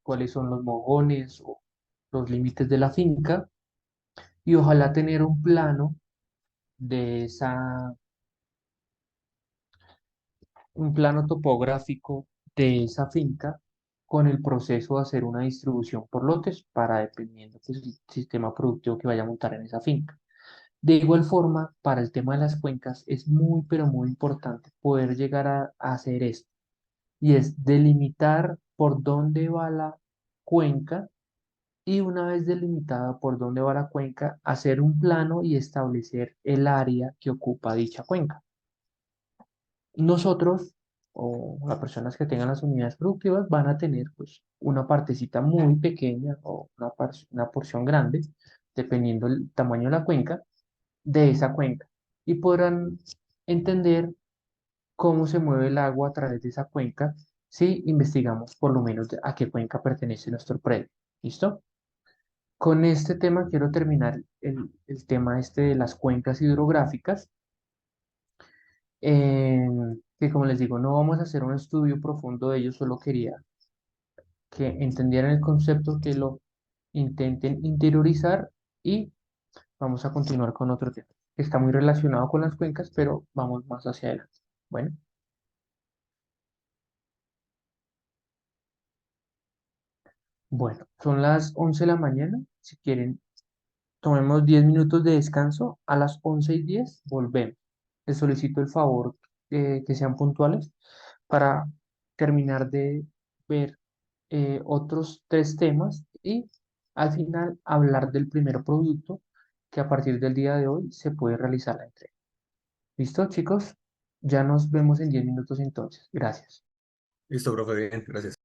Cuáles son los mogones o los límites de la finca, y ojalá tener un plano de un plano topográfico de esa finca con el proceso de hacer una distribución por lotes para dependiendo pues, el sistema productivo que vaya a montar en esa finca. De igual forma, para el tema de las cuencas es muy, pero muy importante poder llegar a hacer esto, y es delimitar por dónde va la cuenca, y una vez delimitada por dónde va la cuenca, hacer un plano y establecer el área que ocupa dicha cuenca. Nosotros o las personas que tengan las unidades productivas van a tener pues una partecita muy pequeña o una porción grande, dependiendo del tamaño de la cuenca, de esa cuenca, y podrán entender cómo se mueve el agua a través de esa cuenca si investigamos por lo menos a qué cuenca pertenece nuestro predio. ¿Listo? Con este tema quiero terminar el tema este de las cuencas hidrográficas, que como les digo, no vamos a hacer un estudio profundo de ello, solo quería que entendieran el concepto, que lo intenten interiorizar, y vamos a continuar con otro tema que está muy relacionado con las cuencas, pero vamos más hacia adelante. Bueno, bueno, son las 11 de la mañana. Si quieren, tomemos 10 minutos de descanso. A las 11:10 volvemos. Les solicito el favor que sean puntuales para terminar de ver otros tres temas y al final hablar del primer producto que a partir del día de hoy se puede realizar la entrega. ¿Listo, chicos? Ya nos vemos en 10 minutos entonces. Gracias. Listo, profe, bien, gracias.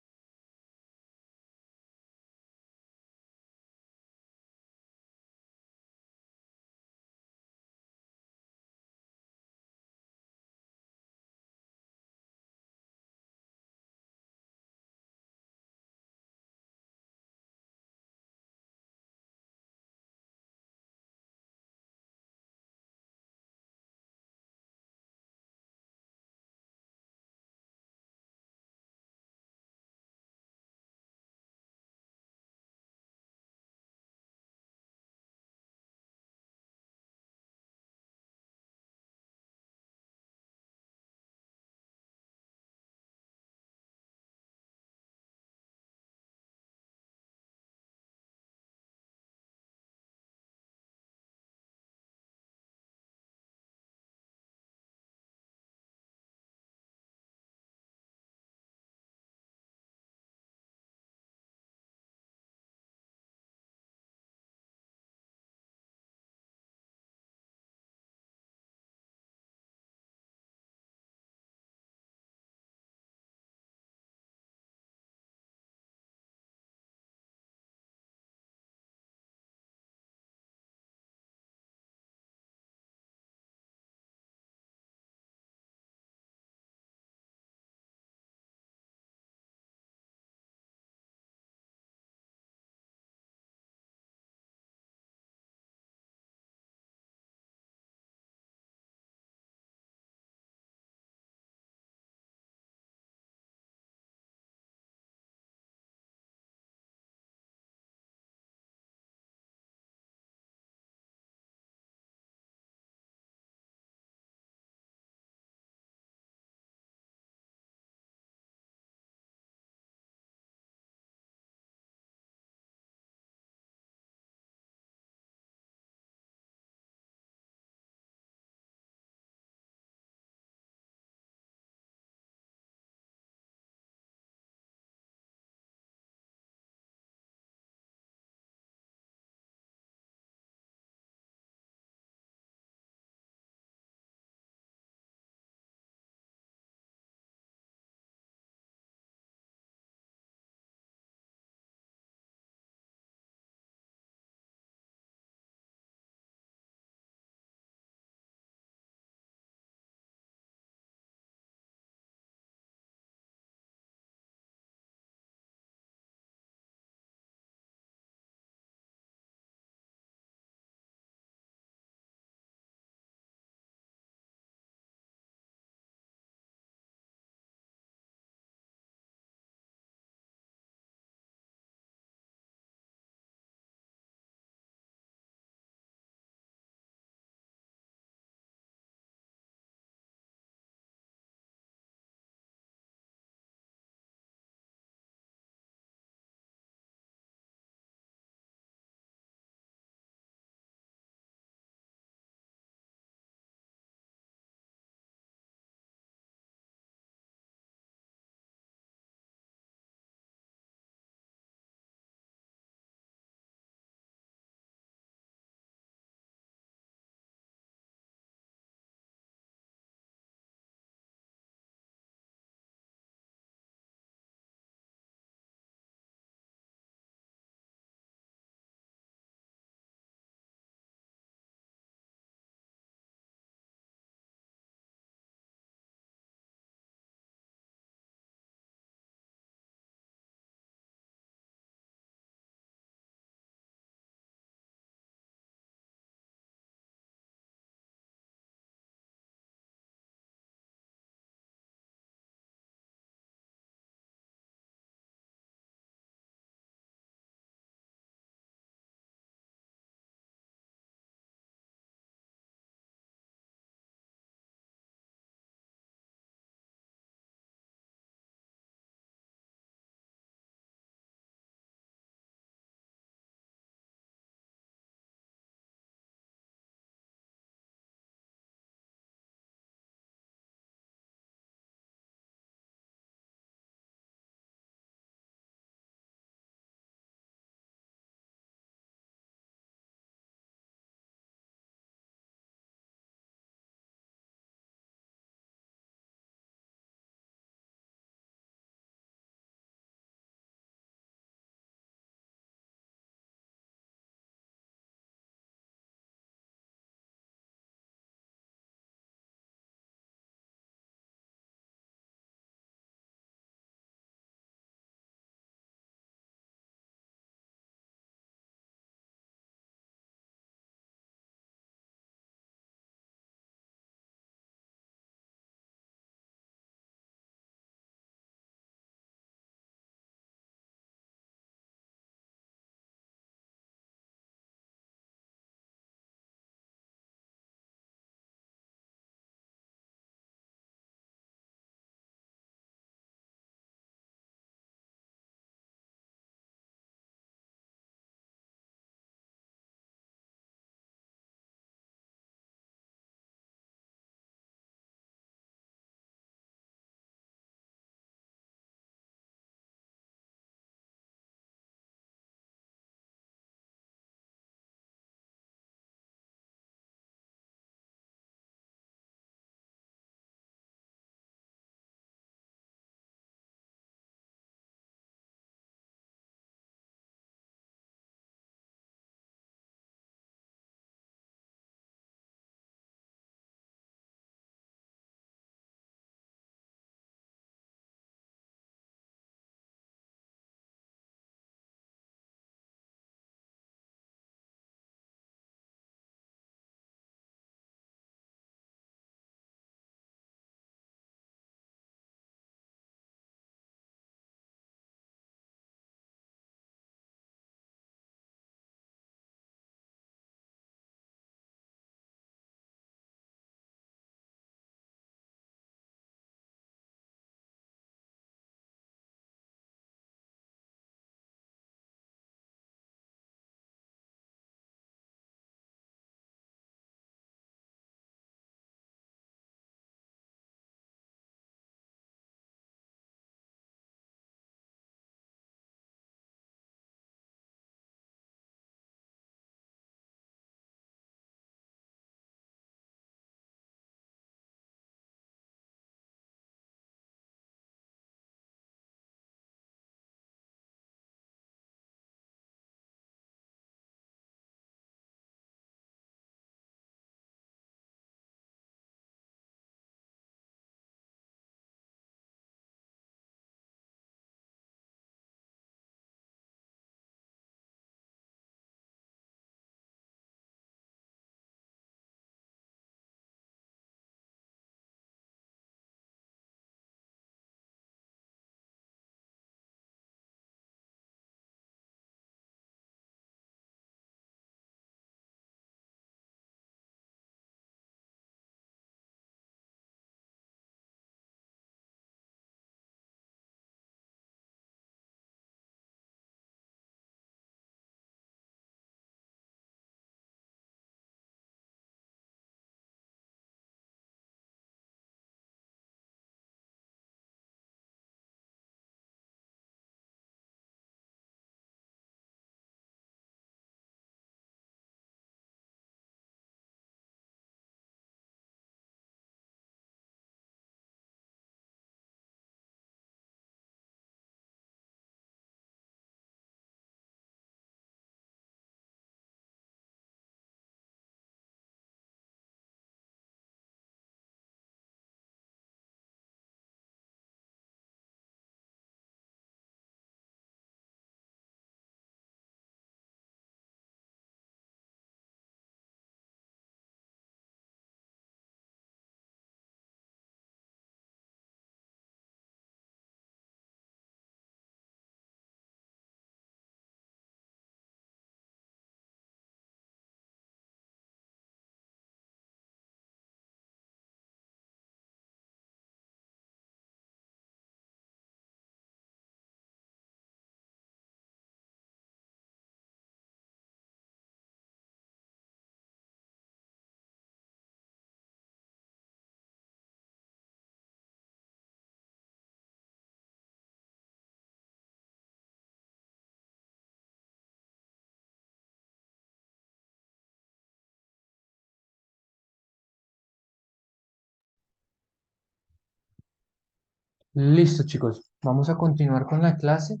Listo, chicos. Vamos a continuar con la clase.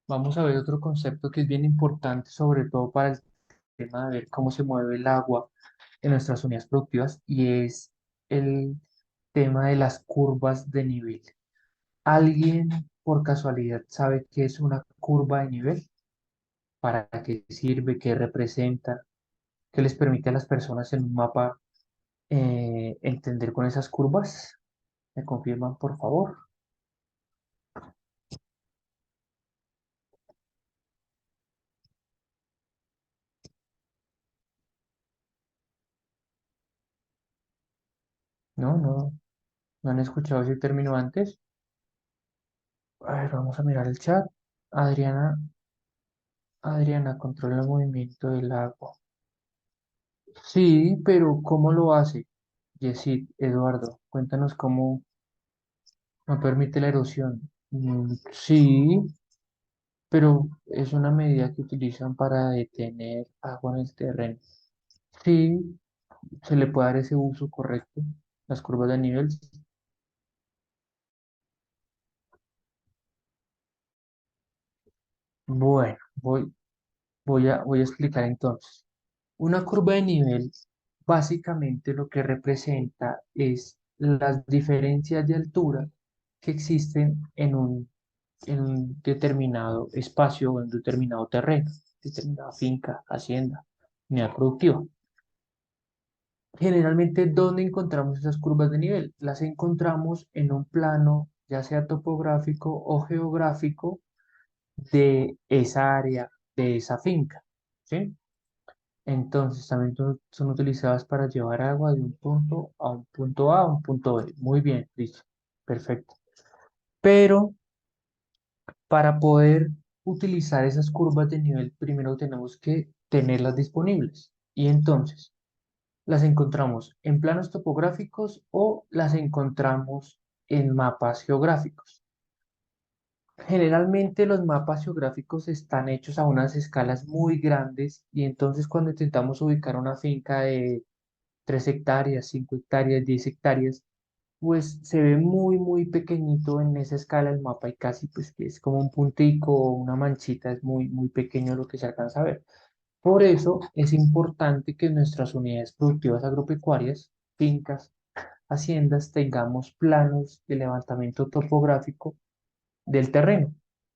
Vamos a ver otro concepto que es bien importante, sobre todo para el tema de ver cómo se mueve el agua en nuestras unidades productivas, y es el tema de las curvas de nivel. ¿Alguien por casualidad sabe qué es una curva de nivel? ¿Para qué sirve? ¿Qué representa? ¿Qué les permite a las personas en un mapa entender con esas curvas? ¿Me confirman, por favor? No, no, no han escuchado ese término antes. A ver, vamos a mirar el chat. Adriana, Adriana, controla el movimiento del agua. Sí, pero ¿cómo lo hace? Yesid, Eduardo, cuéntanos cómo no permite la erosión. Sí, pero es una medida que utilizan para detener agua en el terreno. Sí, se le puede dar ese uso correcto. Las curvas de nivel. Bueno, voy a explicar entonces. Una curva de nivel básicamente lo que representa es las diferencias de altura que existen en un determinado espacio o en un determinado terreno, determinada finca, hacienda, unidad productiva. Generalmente, ¿dónde encontramos esas curvas de nivel? Las encontramos en un plano, ya sea topográfico o geográfico, de esa área, de esa finca, ¿sí? Entonces, también son utilizadas para llevar agua de un punto a un punto A a un punto B. Muy bien, listo. Perfecto. Pero para poder utilizar esas curvas de nivel, primero tenemos que tenerlas disponibles. Y entonces, las encontramos en planos topográficos o las encontramos en mapas geográficos. Generalmente los mapas geográficos están hechos a unas escalas muy grandes, y entonces cuando intentamos ubicar una finca de 3 hectáreas, 5 hectáreas, 10 hectáreas, pues se ve muy, muy pequeñito en esa escala el mapa, y casi pues que es como un puntico o una manchita, es muy, muy pequeño lo que se alcanza a ver. Por eso es importante que en nuestras unidades productivas agropecuarias, fincas, haciendas, tengamos planos de levantamiento topográfico del terreno.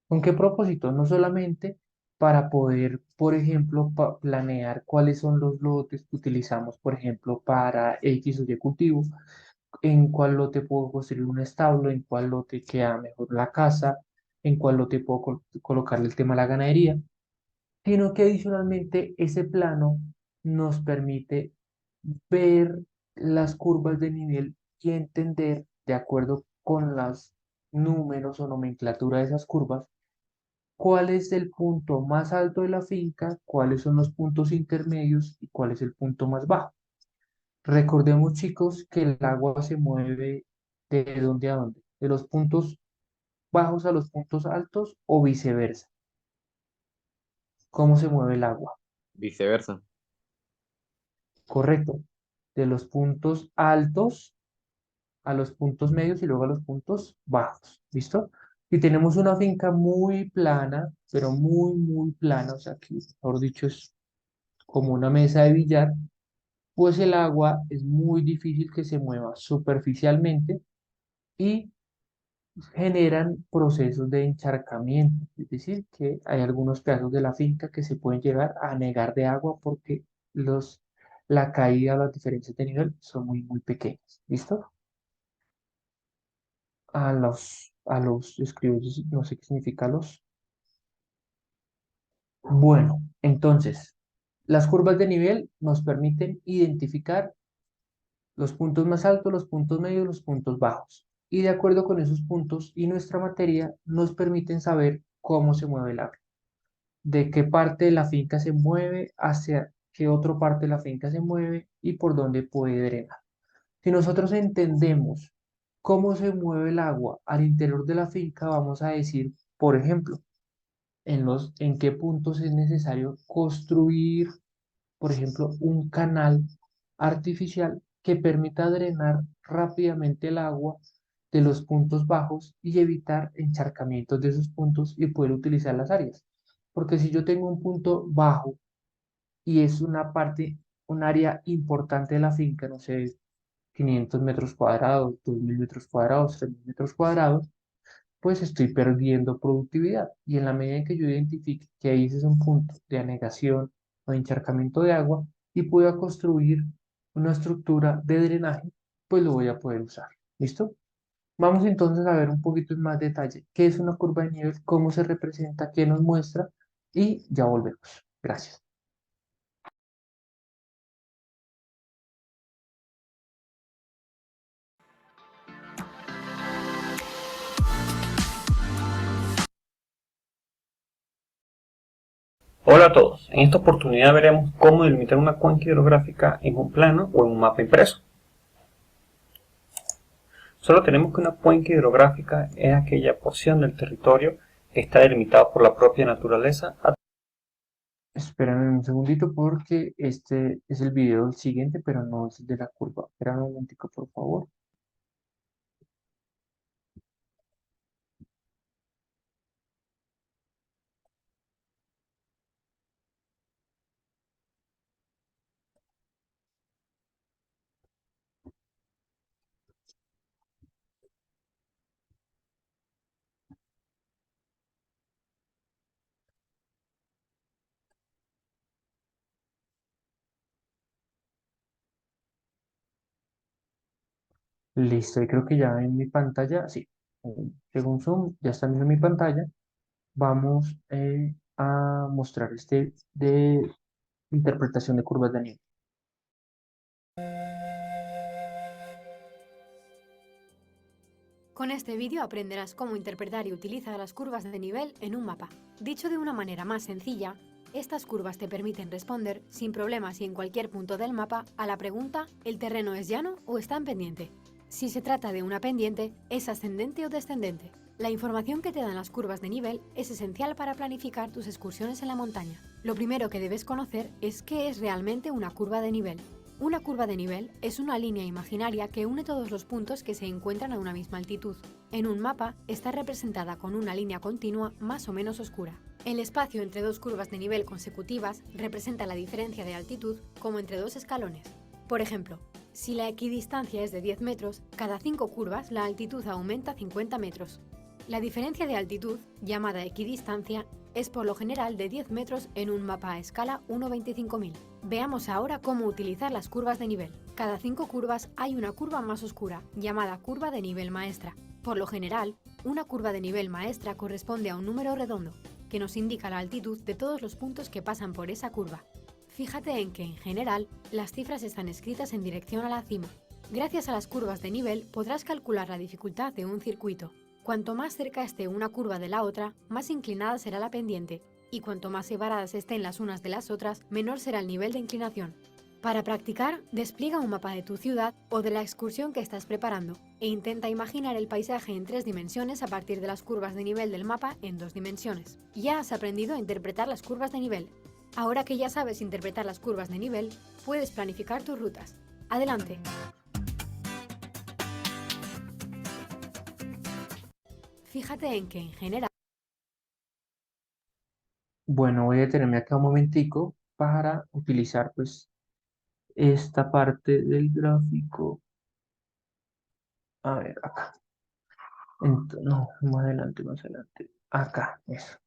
¿Con qué propósito? No solamente para poder, por ejemplo, planear cuáles son los lotes que utilizamos, por ejemplo, para X o Y cultivo, en cuál lote puedo construir un establo, en cuál lote queda mejor la casa, en cuál lote puedo colocarle el tema de la ganadería, sino que adicionalmente ese plano nos permite ver las curvas de nivel y entender, de acuerdo con los números o nomenclatura de esas curvas, cuál es el punto más alto de la finca, cuáles son los puntos intermedios y cuál es el punto más bajo. Recordemos, chicos, que el agua se mueve de dónde a dónde, de los puntos bajos a los puntos altos o viceversa. ¿Cómo se mueve el agua? Viceversa. Correcto. De los puntos altos a los puntos medios y luego a los puntos bajos. ¿Listo? Si tenemos una finca muy plana, pero muy, muy plana, o sea que, mejor dicho, es como una mesa de billar, pues el agua es muy difícil que se mueva superficialmente y generan procesos de encharcamiento. Es decir, que hay algunos pedazos de la finca que se pueden llegar a anegar de agua porque la caída o las diferencias de nivel son muy, muy pequeñas. ¿Listo? Escribo, no sé qué significa los. Bueno, entonces, las curvas de nivel nos permiten identificar los puntos más altos, los puntos medios, los puntos bajos. Y de acuerdo con esos puntos y nuestra materia, nos permiten saber cómo se mueve el agua, de qué parte de la finca se mueve, hacia qué otra parte de la finca se mueve y por dónde puede drenar. Si nosotros entendemos cómo se mueve el agua al interior de la finca, vamos a decir, por ejemplo, en qué puntos es necesario construir, por ejemplo, un canal artificial que permita drenar rápidamente el agua de los puntos bajos y evitar encharcamientos de esos puntos y poder utilizar las áreas. Porque si yo tengo un punto bajo y es una parte, un área importante de la finca, no sé, 500 metros cuadrados, 2000 metros cuadrados, 3000 metros cuadrados, pues estoy perdiendo productividad. Y en la medida en que yo identifique que ahí ese es un punto de anegación o de encharcamiento de agua y pueda construir una estructura de drenaje, pues lo voy a poder usar. ¿Listo? Vamos entonces a ver un poquito en más detalle qué es una curva de nivel, cómo se representa, qué nos muestra y ya volvemos. Gracias. Hola a todos, en esta oportunidad veremos cómo delimitar una cuenca hidrográfica en un plano o en un mapa impreso. Solo tenemos que una cuenca hidrográfica es aquella porción del territorio que está delimitada por la propia naturaleza. Espérame un segundito porque este es el video siguiente, pero no es el de la curva. Espérame un momentico, por favor. Listo, y creo que ya en mi pantalla, sí, según Zoom, ya está viendo mi pantalla. Vamos a mostrar este de interpretación de curvas de nivel. Con este vídeo aprenderás cómo interpretar y utilizar las curvas de nivel en un mapa. Dicho de una manera más sencilla, estas curvas te permiten responder sin problemas y en cualquier punto del mapa a la pregunta ¿el terreno es llano o está en pendiente? Si se trata de una pendiente, ¿es ascendente o descendente? La información que te dan las curvas de nivel es esencial para planificar tus excursiones en la montaña. Lo primero que debes conocer es qué es realmente una curva de nivel. Una curva de nivel es una línea imaginaria que une todos los puntos que se encuentran a una misma altitud. En un mapa está representada con una línea continua más o menos oscura. El espacio entre dos curvas de nivel consecutivas representa la diferencia de altitud como entre dos escalones. Por ejemplo, si la equidistancia es de 10 metros, cada 5 curvas la altitud aumenta 50 metros. La diferencia de altitud, llamada equidistancia, es por lo general de 10 metros en un mapa a escala 1/25.000. Veamos ahora cómo utilizar las curvas de nivel. Cada 5 curvas hay una curva más oscura, llamada curva de nivel maestra. Por lo general, una curva de nivel maestra corresponde a un número redondo, que nos indica la altitud de todos los puntos que pasan por esa curva. Fíjate en que, en general, las cifras están escritas en dirección a la cima. Gracias a las curvas de nivel podrás calcular la dificultad de un circuito. Cuanto más cerca esté una curva de la otra, más inclinada será la pendiente, y cuanto más separadas estén las unas de las otras, menor será el nivel de inclinación. Para practicar, despliega un mapa de tu ciudad o de la excursión que estás preparando, e intenta imaginar el paisaje en 3 dimensiones a partir de las curvas de nivel del mapa en 2 dimensiones. Ya has aprendido a interpretar las curvas de nivel. Ahora que ya sabes interpretar las curvas de nivel, puedes planificar tus rutas. ¡Adelante! Fíjate en que, en general, Bueno, voy a detenerme acá un momentico para utilizar pues esta parte del gráfico. A ver, acá. No, más adelante, más adelante. Acá, eso.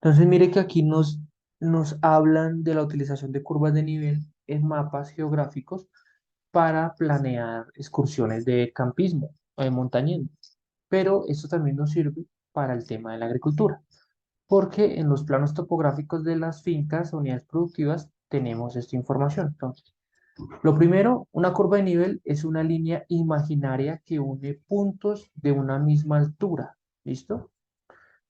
Entonces mire que aquí nos hablan de la utilización de curvas de nivel en mapas geográficos para planear excursiones de campismo o de montañismo. Pero esto también nos sirve para el tema de la agricultura, porque en los planos topográficos de las fincas o unidades productivas tenemos esta información. Entonces, lo primero, una curva de nivel es una línea imaginaria que une puntos de una misma altura. ¿Listo?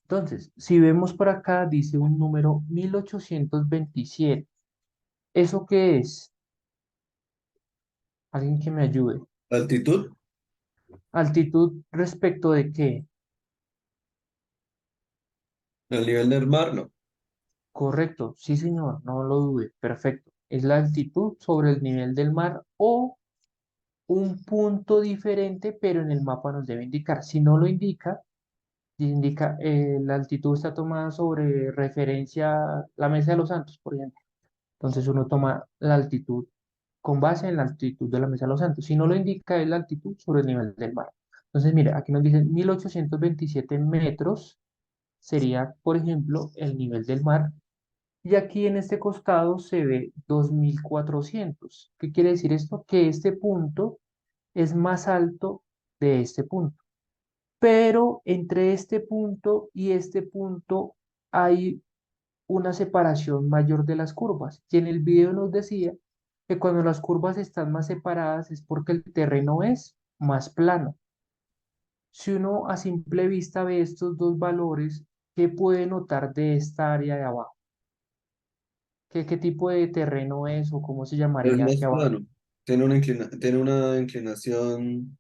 Entonces, si vemos por acá, dice un número 1827. ¿Eso qué es? Alguien que me ayude. Altitud, ¿Altitud respecto de qué? el nivel del mar, no. Correcto, sí señor, no lo dude, perfecto. Es la altitud sobre el nivel del mar o un punto diferente, pero en el mapa nos debe indicar. Si no lo indica, indica la altitud está tomada sobre referencia a la Mesa de los Santos, por ejemplo. Entonces uno toma la altitud con base en la altitud de la Mesa de los Santos. Si no lo indica, es la altitud sobre el nivel del mar. Entonces, mire, aquí nos dicen 1827 metros sería, por ejemplo, el nivel del mar. Y aquí en este costado se ve 2400. ¿Qué quiere decir esto? Que este punto es más alto de este punto. Pero entre este punto y este punto hay una separación mayor de las curvas. Y en el video nos decía que cuando las curvas están más separadas es porque el terreno es más plano. Si uno a simple vista ve estos dos valores, ¿qué puede notar de esta área de abajo? ¿Qué tipo de terreno es o cómo se Es llamaría más aquí abajo? plano. Tiene una inclinación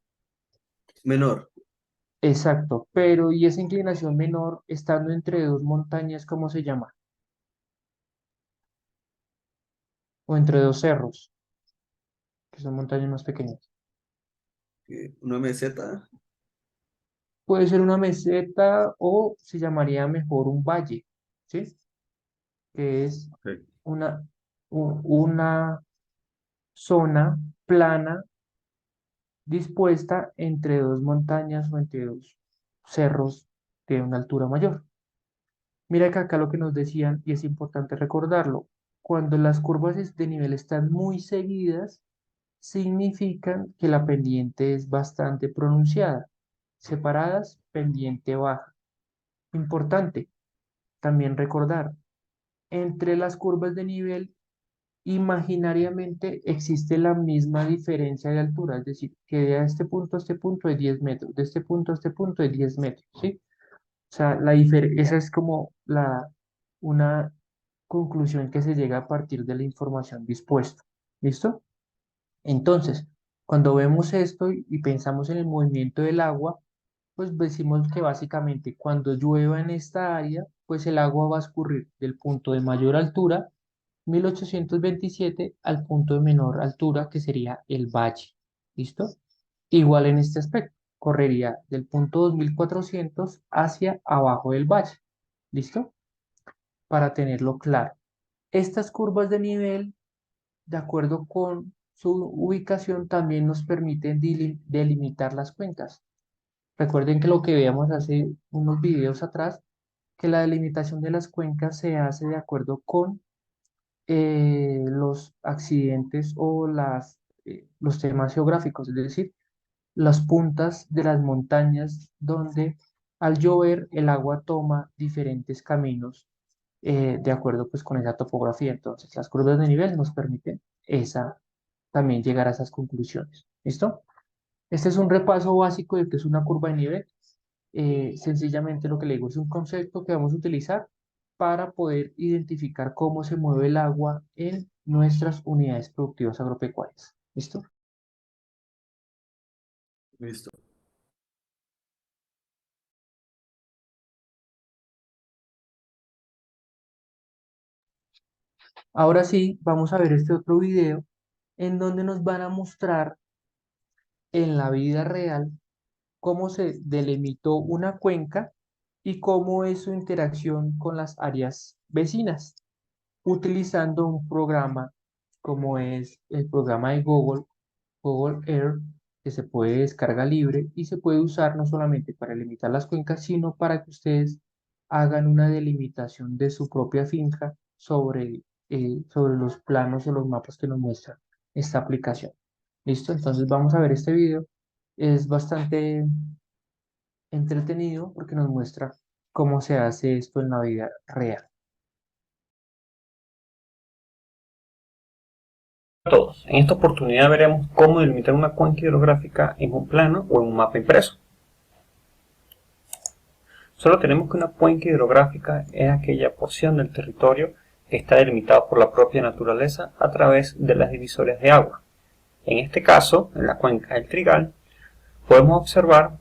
menor. Exacto, pero ¿y esa inclinación menor estando entre dos montañas, cómo se llama? O entre dos cerros, que son montañas más pequeñas. Una meseta. Puede ser una meseta o se llamaría mejor un valle, ¿sí? Que es Ok. una zona plana dispuesta entre dos montañas o entre dos cerros de una altura mayor. Mira que acá lo que nos decían, y es importante recordarlo, cuando las curvas de nivel están muy seguidas, significan que la pendiente es bastante pronunciada. Separadas, pendiente baja. Importante también recordar, entre las curvas de nivel, imaginariamente existe la misma diferencia de altura, es decir, que de este punto a este punto es 10 metros, de este punto a este punto es 10 metros, ¿sí? O sea, esa es como una conclusión que se llega a partir de la información dispuesta. ¿Listo? Entonces, cuando vemos esto y pensamos en el movimiento del agua, pues decimos que básicamente cuando llueva en esta área, pues el agua va a escurrir del punto de mayor altura, 1827, al punto de menor altura, que sería el valle. ¿Listo? Igual en este aspecto, correría del punto 2400 hacia abajo del valle. ¿Listo? Para tenerlo claro. Estas curvas de nivel, de acuerdo con su ubicación, también nos permiten delimitar las cuencas. Recuerden que lo que veíamos hace unos videos atrás, que la delimitación de las cuencas se hace de acuerdo con los accidentes o los temas geográficos, es decir, las puntas de las montañas donde al llover el agua toma diferentes caminos de acuerdo pues con esa topografía. Entonces, las curvas de nivel nos permiten también llegar a esas conclusiones. ¿Listo? Este es un repaso básico de qué es una curva de nivel. Sencillamente lo que le digo es un concepto que vamos a utilizar para poder identificar cómo se mueve el agua en nuestras unidades productivas agropecuarias. ¿Listo? Listo. Ahora sí, vamos a ver este otro video en donde nos van a mostrar en la vida real cómo se delimitó una cuenca y cómo es su interacción con las áreas vecinas, utilizando un programa como es el programa de Google Earth, que se puede descargar libre y se puede usar no solamente para delimitar las cuencas, sino para que ustedes hagan una delimitación de su propia finca sobre los planos o los mapas que nos muestra esta aplicación. ¿Listo? Entonces vamos a ver este video. Es bastante entretenido porque nos muestra cómo se hace esto en la vida real. A todos. En esta oportunidad veremos cómo delimitar una cuenca hidrográfica en un plano o en un mapa impreso. Solo tenemos que una cuenca hidrográfica es aquella porción del territorio que está delimitada por la propia naturaleza a través de las divisorias de agua. En este caso, en la cuenca del Trigal, podemos observar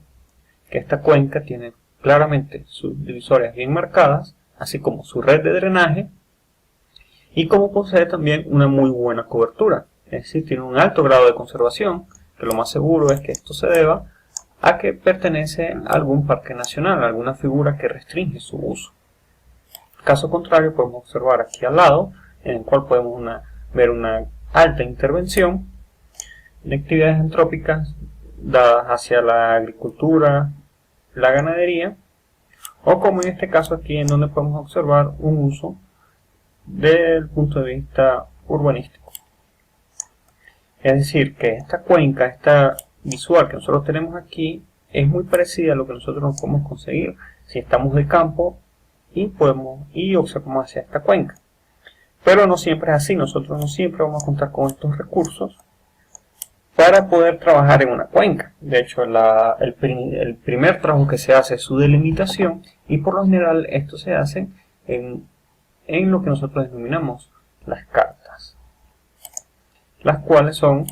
que esta cuenca tiene claramente sus divisorias bien marcadas, así como su red de drenaje, y como posee también una muy buena cobertura, es decir, tiene un alto grado de conservación, que lo más seguro es que esto se deba a que pertenece a algún parque nacional, a alguna figura que restringe su uso. Caso contrario, podemos observar aquí al lado, en el cual podemos ver una alta intervención de actividades antrópicas dadas hacia la agricultura, la ganadería, o como en este caso aquí, en donde podemos observar un uso desde el punto de vista urbanístico. Es decir, que esta cuenca, esta visual que nosotros tenemos aquí, es muy parecida a lo que nosotros nos podemos conseguir si estamos de campo y observamos hacia esta cuenca. Pero no siempre es así, nosotros no siempre vamos a contar con estos recursos para poder trabajar en una cuenca. De hecho, el primer trabajo que se hace es su delimitación, y por lo general esto se hace en lo que nosotros denominamos las cartas, las cuales son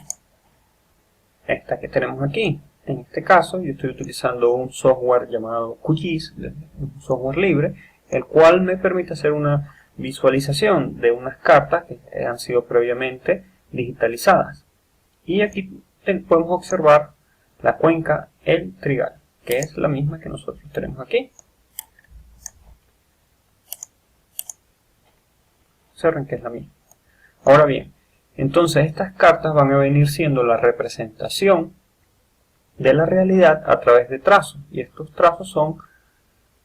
estas que tenemos aquí. En este caso yo estoy utilizando un software llamado QGIS, un software libre, el cual me permite hacer una visualización de unas cartas que han sido previamente digitalizadas. Y aquí podemos observar la cuenca El Trigal, que es la misma que nosotros tenemos aquí. Observen que es la misma. Ahora bien, entonces estas cartas van a venir siendo la representación de la realidad a través de trazos, y estos trazos son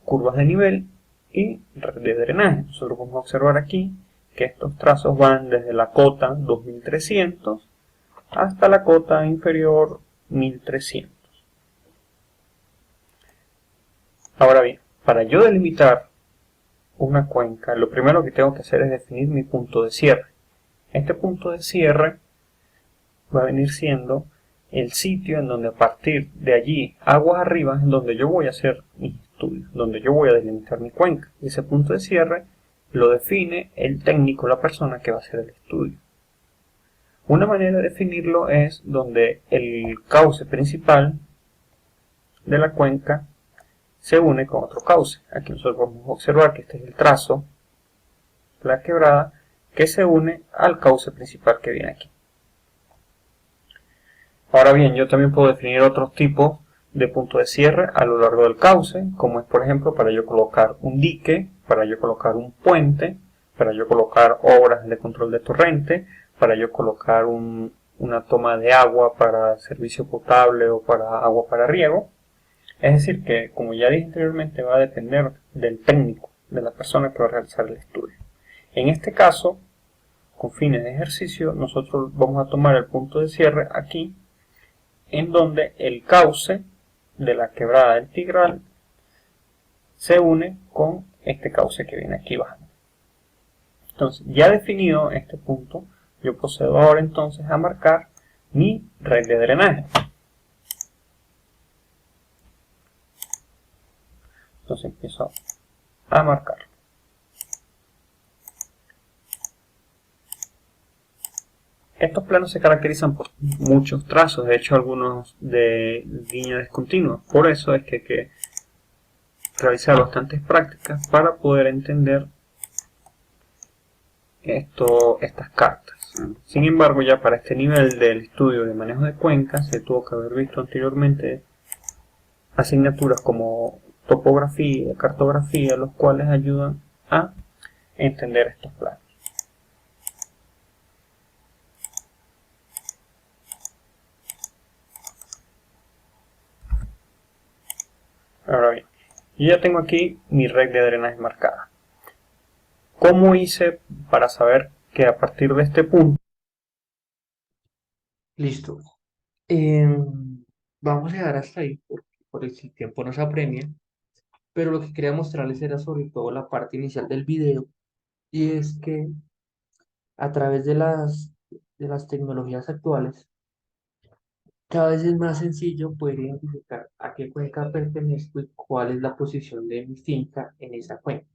curvas de nivel y red de drenaje. Nosotros podemos observar aquí que estos trazos van desde la cota 2300 hasta la cota inferior 1300. Ahora bien, para yo delimitar una cuenca, lo primero que tengo que hacer es definir mi punto de cierre. Este punto de cierre va a venir siendo el sitio en donde a partir de allí, aguas arriba, es donde yo voy a hacer mis estudios, donde yo voy a delimitar mi cuenca. Y ese punto de cierre lo define el técnico, la persona que va a hacer el estudio. Una manera de definirlo es donde el cauce principal de la cuenca se une con otro cauce. Aquí nosotros vamos a observar que este es el trazo, la quebrada, que se une al cauce principal que viene aquí. Ahora bien, yo también puedo definir otros tipos de punto de cierre a lo largo del cauce, como es por ejemplo para yo colocar un dique, para yo colocar un puente, para yo colocar obras de control de torrente, para yo colocar una toma de agua para servicio potable o para agua para riego. Es decir que, como ya dije anteriormente, va a depender del técnico, de la persona que va a realizar el estudio. En este caso, con fines de ejercicio, nosotros vamos a tomar el punto de cierre aquí, en donde el cauce de la quebrada del Tigral se une con este cauce que viene aquí bajando. Entonces, ya definido este punto, yo procedo ahora entonces a marcar mi red de drenaje. Entonces empiezo a marcar. Estos planos se caracterizan por muchos trazos, de hecho algunos de línea discontinua. Por eso es que hay que realizar bastantes prácticas para poder entender estas cartas. Sin embargo, ya para este nivel del estudio de manejo de cuencas se tuvo que haber visto anteriormente asignaturas como topografía, cartografía, los cuales ayudan a entender estos planos. Ahora bien, yo ya tengo aquí mi red de drenaje marcada. ¿Cómo hice para saber que a partir de este punto? Listo. Vamos a llegar hasta ahí porque por el tiempo nos apremia, pero lo que quería mostrarles era sobre todo la parte inicial del video, y es que a través de las tecnologías actuales, cada vez es más sencillo poder identificar a qué cuenca pertenezco y cuál es la posición de mi finca en esa cuenca.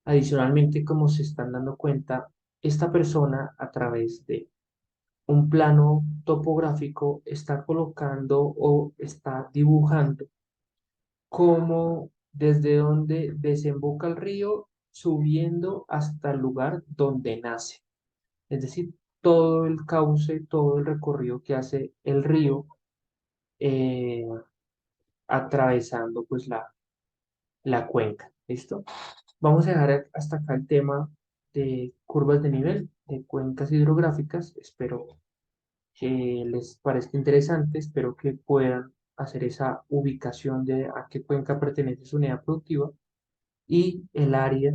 Adicionalmente, como se están dando cuenta, esta persona a través de un plano topográfico está colocando o está dibujando cómo desde donde desemboca el río subiendo hasta el lugar donde nace. Es decir, todo el cauce, todo el recorrido que hace el río eh, atravesando pues la cuenca. ¿Listo? Vamos a dejar hasta acá el tema de curvas de nivel, de cuencas hidrográficas. Espero que les parezca interesante, espero que puedan hacer esa ubicación de a qué cuenca pertenece su unidad productiva y el área,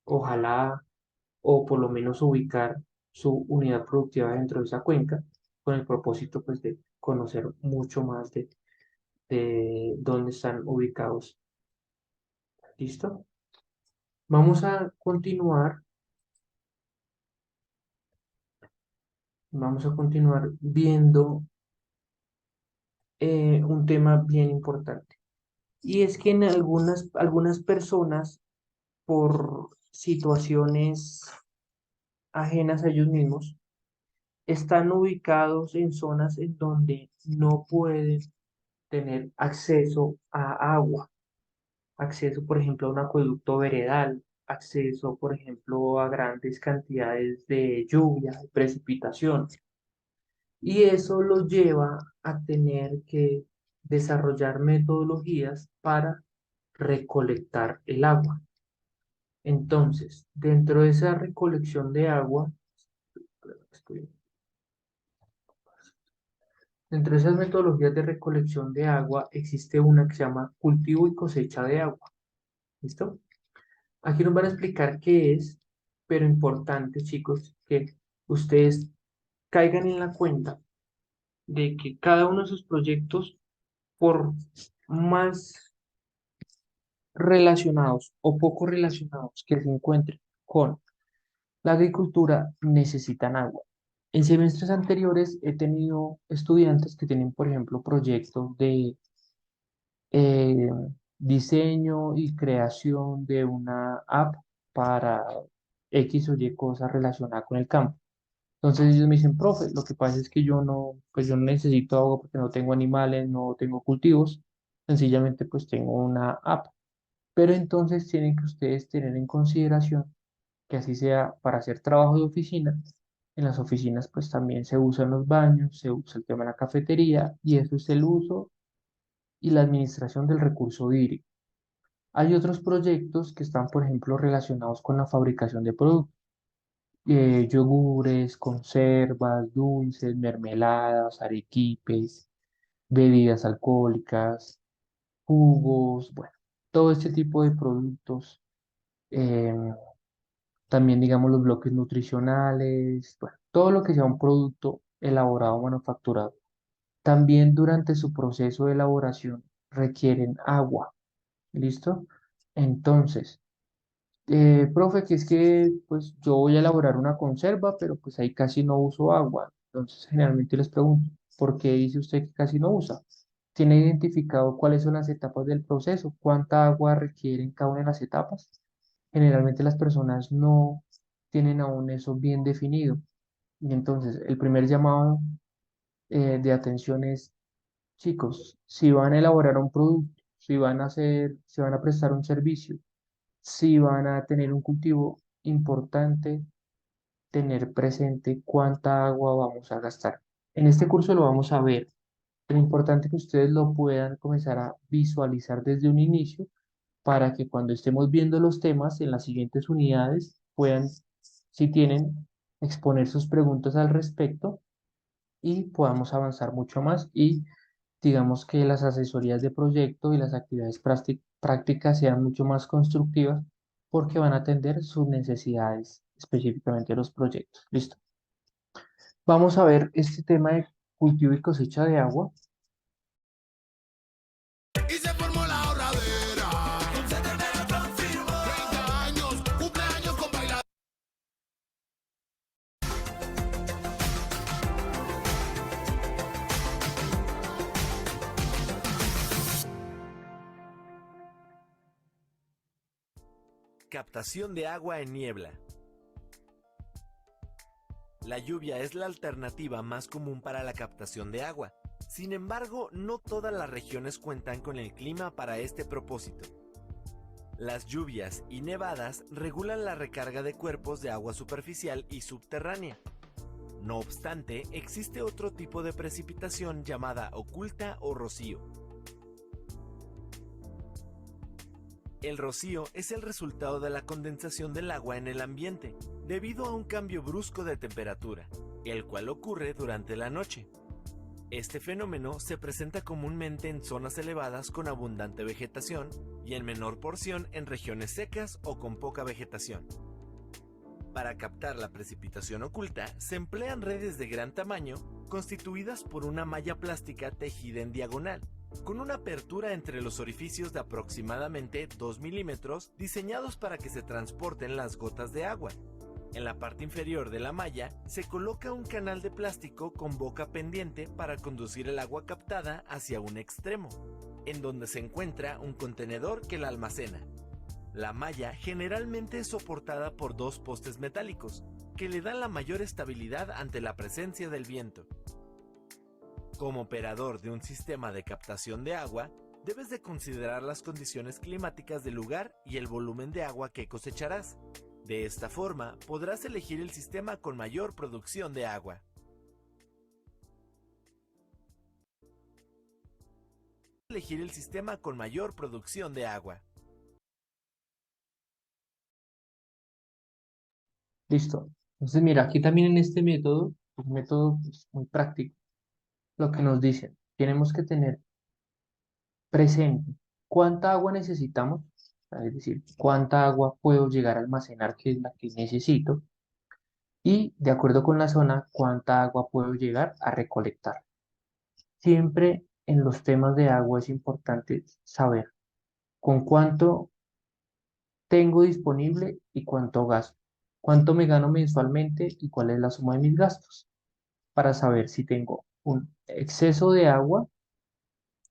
ojalá, o por lo menos ubicar su unidad productiva dentro de esa cuenca, con el propósito pues de conocer mucho más de dónde están ubicados. ¿Listo? Vamos a continuar viendo un tema bien importante. Y es que en algunas personas, por situaciones ajenas a ellos mismos, están ubicados en zonas en donde no pueden tener acceso a agua, acceso, por ejemplo, a un acueducto veredal, acceso, por ejemplo, a grandes cantidades de lluvia, de precipitación. Y eso los lleva a tener que desarrollar metodologías para recolectar el agua. Entonces, dentro de esa recolección de agua, estoy- dentro de esas metodologías de recolección de agua, existe una que se llama cultivo y cosecha de agua. ¿Listo? Aquí nos van a explicar qué es, pero importante, chicos, que ustedes caigan en la cuenta de que cada uno de sus proyectos, por más relacionados o poco relacionados que se encuentren con la agricultura, necesitan agua. En semestres anteriores he tenido estudiantes que tienen, por ejemplo, proyectos de eh, diseño y creación de una app para X o Y cosas relacionadas con el campo. Entonces ellos me dicen, profe, lo que pasa es que pues yo no necesito agua porque no tengo animales, no tengo cultivos, sencillamente pues tengo una app. Pero entonces tienen que ustedes tener en consideración que así sea para hacer trabajo de oficina. En las oficinas pues también se usan los baños, se usa el tema de la cafetería y eso es el uso y la administración del recurso hídrico. Hay otros proyectos que están, por ejemplo, relacionados con la fabricación de productos, yogures, conservas, dulces, mermeladas, arequipes, bebidas alcohólicas, jugos, bueno, todo este tipo de productos. em, También, digamos, los bloques nutricionales, bueno, todo lo que sea un producto elaborado o manufacturado. También durante su proceso de elaboración requieren agua. ¿Listo? Entonces, profe, que es que pues yo voy a elaborar una conserva, pero pues ahí casi no uso agua. Entonces, generalmente les pregunto, ¿por qué dice usted que casi no usa? ¿Tiene identificado cuáles son las etapas del proceso? ¿Cuánta agua requieren cada una de las etapas? Generalmente las personas no tienen aún eso bien definido. Y entonces, el primer llamado de atención es, chicos, si van a elaborar un producto, si van a prestar un servicio, si van a tener un cultivo, importante tener presente cuánta agua vamos a gastar. En este curso lo vamos a ver. Es importante que ustedes lo puedan comenzar a visualizar desde un inicio para que cuando estemos viendo los temas en las siguientes unidades puedan, si tienen, exponer sus preguntas al respecto y podamos avanzar mucho más y digamos que las asesorías de proyecto y las actividades prácticas sean mucho más constructivas porque van a atender sus necesidades, específicamente los proyectos. Listo. Vamos a ver este tema de cultivo y cosecha de agua. Y se formó la ahorradera. Centenero confirmó 30 años, cumpleaños con bailar. Captación de agua en niebla. La lluvia es la alternativa más común para la captación de agua. Sin embargo, no todas las regiones cuentan con el clima para este propósito. Las lluvias y nevadas regulan la recarga de cuerpos de agua superficial y subterránea. No obstante, existe otro tipo de precipitación llamada oculta o rocío. El rocío es el resultado de la condensación del agua en el ambiente, debido a un cambio brusco de temperatura, el cual ocurre durante la noche. Este fenómeno se presenta comúnmente en zonas elevadas con abundante vegetación y en menor porción en regiones secas o con poca vegetación. Para captar la precipitación oculta, se emplean redes de gran tamaño constituidas por una malla plástica tejida en diagonal, con una apertura entre los orificios de aproximadamente 2 milímetros diseñados para que se transporten las gotas de agua. En la parte inferior de la malla se coloca un canal de plástico con boca pendiente para conducir el agua captada hacia un extremo, en donde se encuentra un contenedor que la almacena. La malla generalmente es soportada por 2 postes metálicos, que le dan la mayor estabilidad ante la presencia del viento. Como operador de un sistema de captación de agua, debes de considerar las condiciones climáticas del lugar y el volumen de agua que cosecharás. De esta forma, podrás elegir el sistema con mayor producción de agua. Elegir el sistema con mayor producción de agua. Listo. Entonces, mira, aquí también en este método, un método pues, muy práctico, lo que nos dicen, tenemos que tener presente cuánta agua necesitamos, es decir, cuánta agua puedo llegar a almacenar, que es la que necesito, y de acuerdo con la zona, cuánta agua puedo llegar a recolectar. Siempre en los temas de agua es importante saber con cuánto tengo disponible y cuánto gasto, cuánto me gano mensualmente y cuál es la suma de mis gastos, para saber si tengo un exceso de agua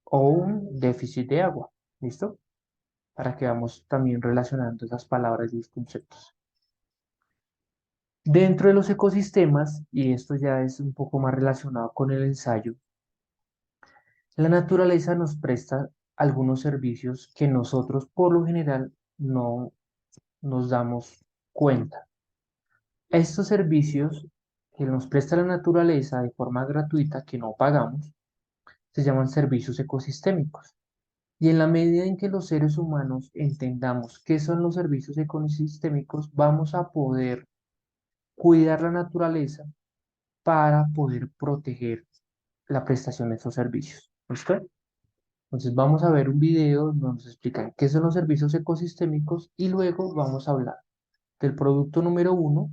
o un déficit de agua. ¿Listo? Para que vamos también relacionando esas palabras y los conceptos. Dentro de los ecosistemas, y esto ya es un poco más relacionado con el ensayo, la naturaleza nos presta algunos servicios que nosotros por lo general no nos damos cuenta. Estos servicios que nos presta la naturaleza de forma gratuita, que no pagamos, se llaman servicios ecosistémicos. Y en la medida en que los seres humanos entendamos qué son los servicios ecosistémicos, vamos a poder cuidar la naturaleza para poder proteger la prestación de esos servicios. ¿Listo? Entonces vamos a ver un video donde nos explican qué son los servicios ecosistémicos y luego vamos a hablar del producto número 1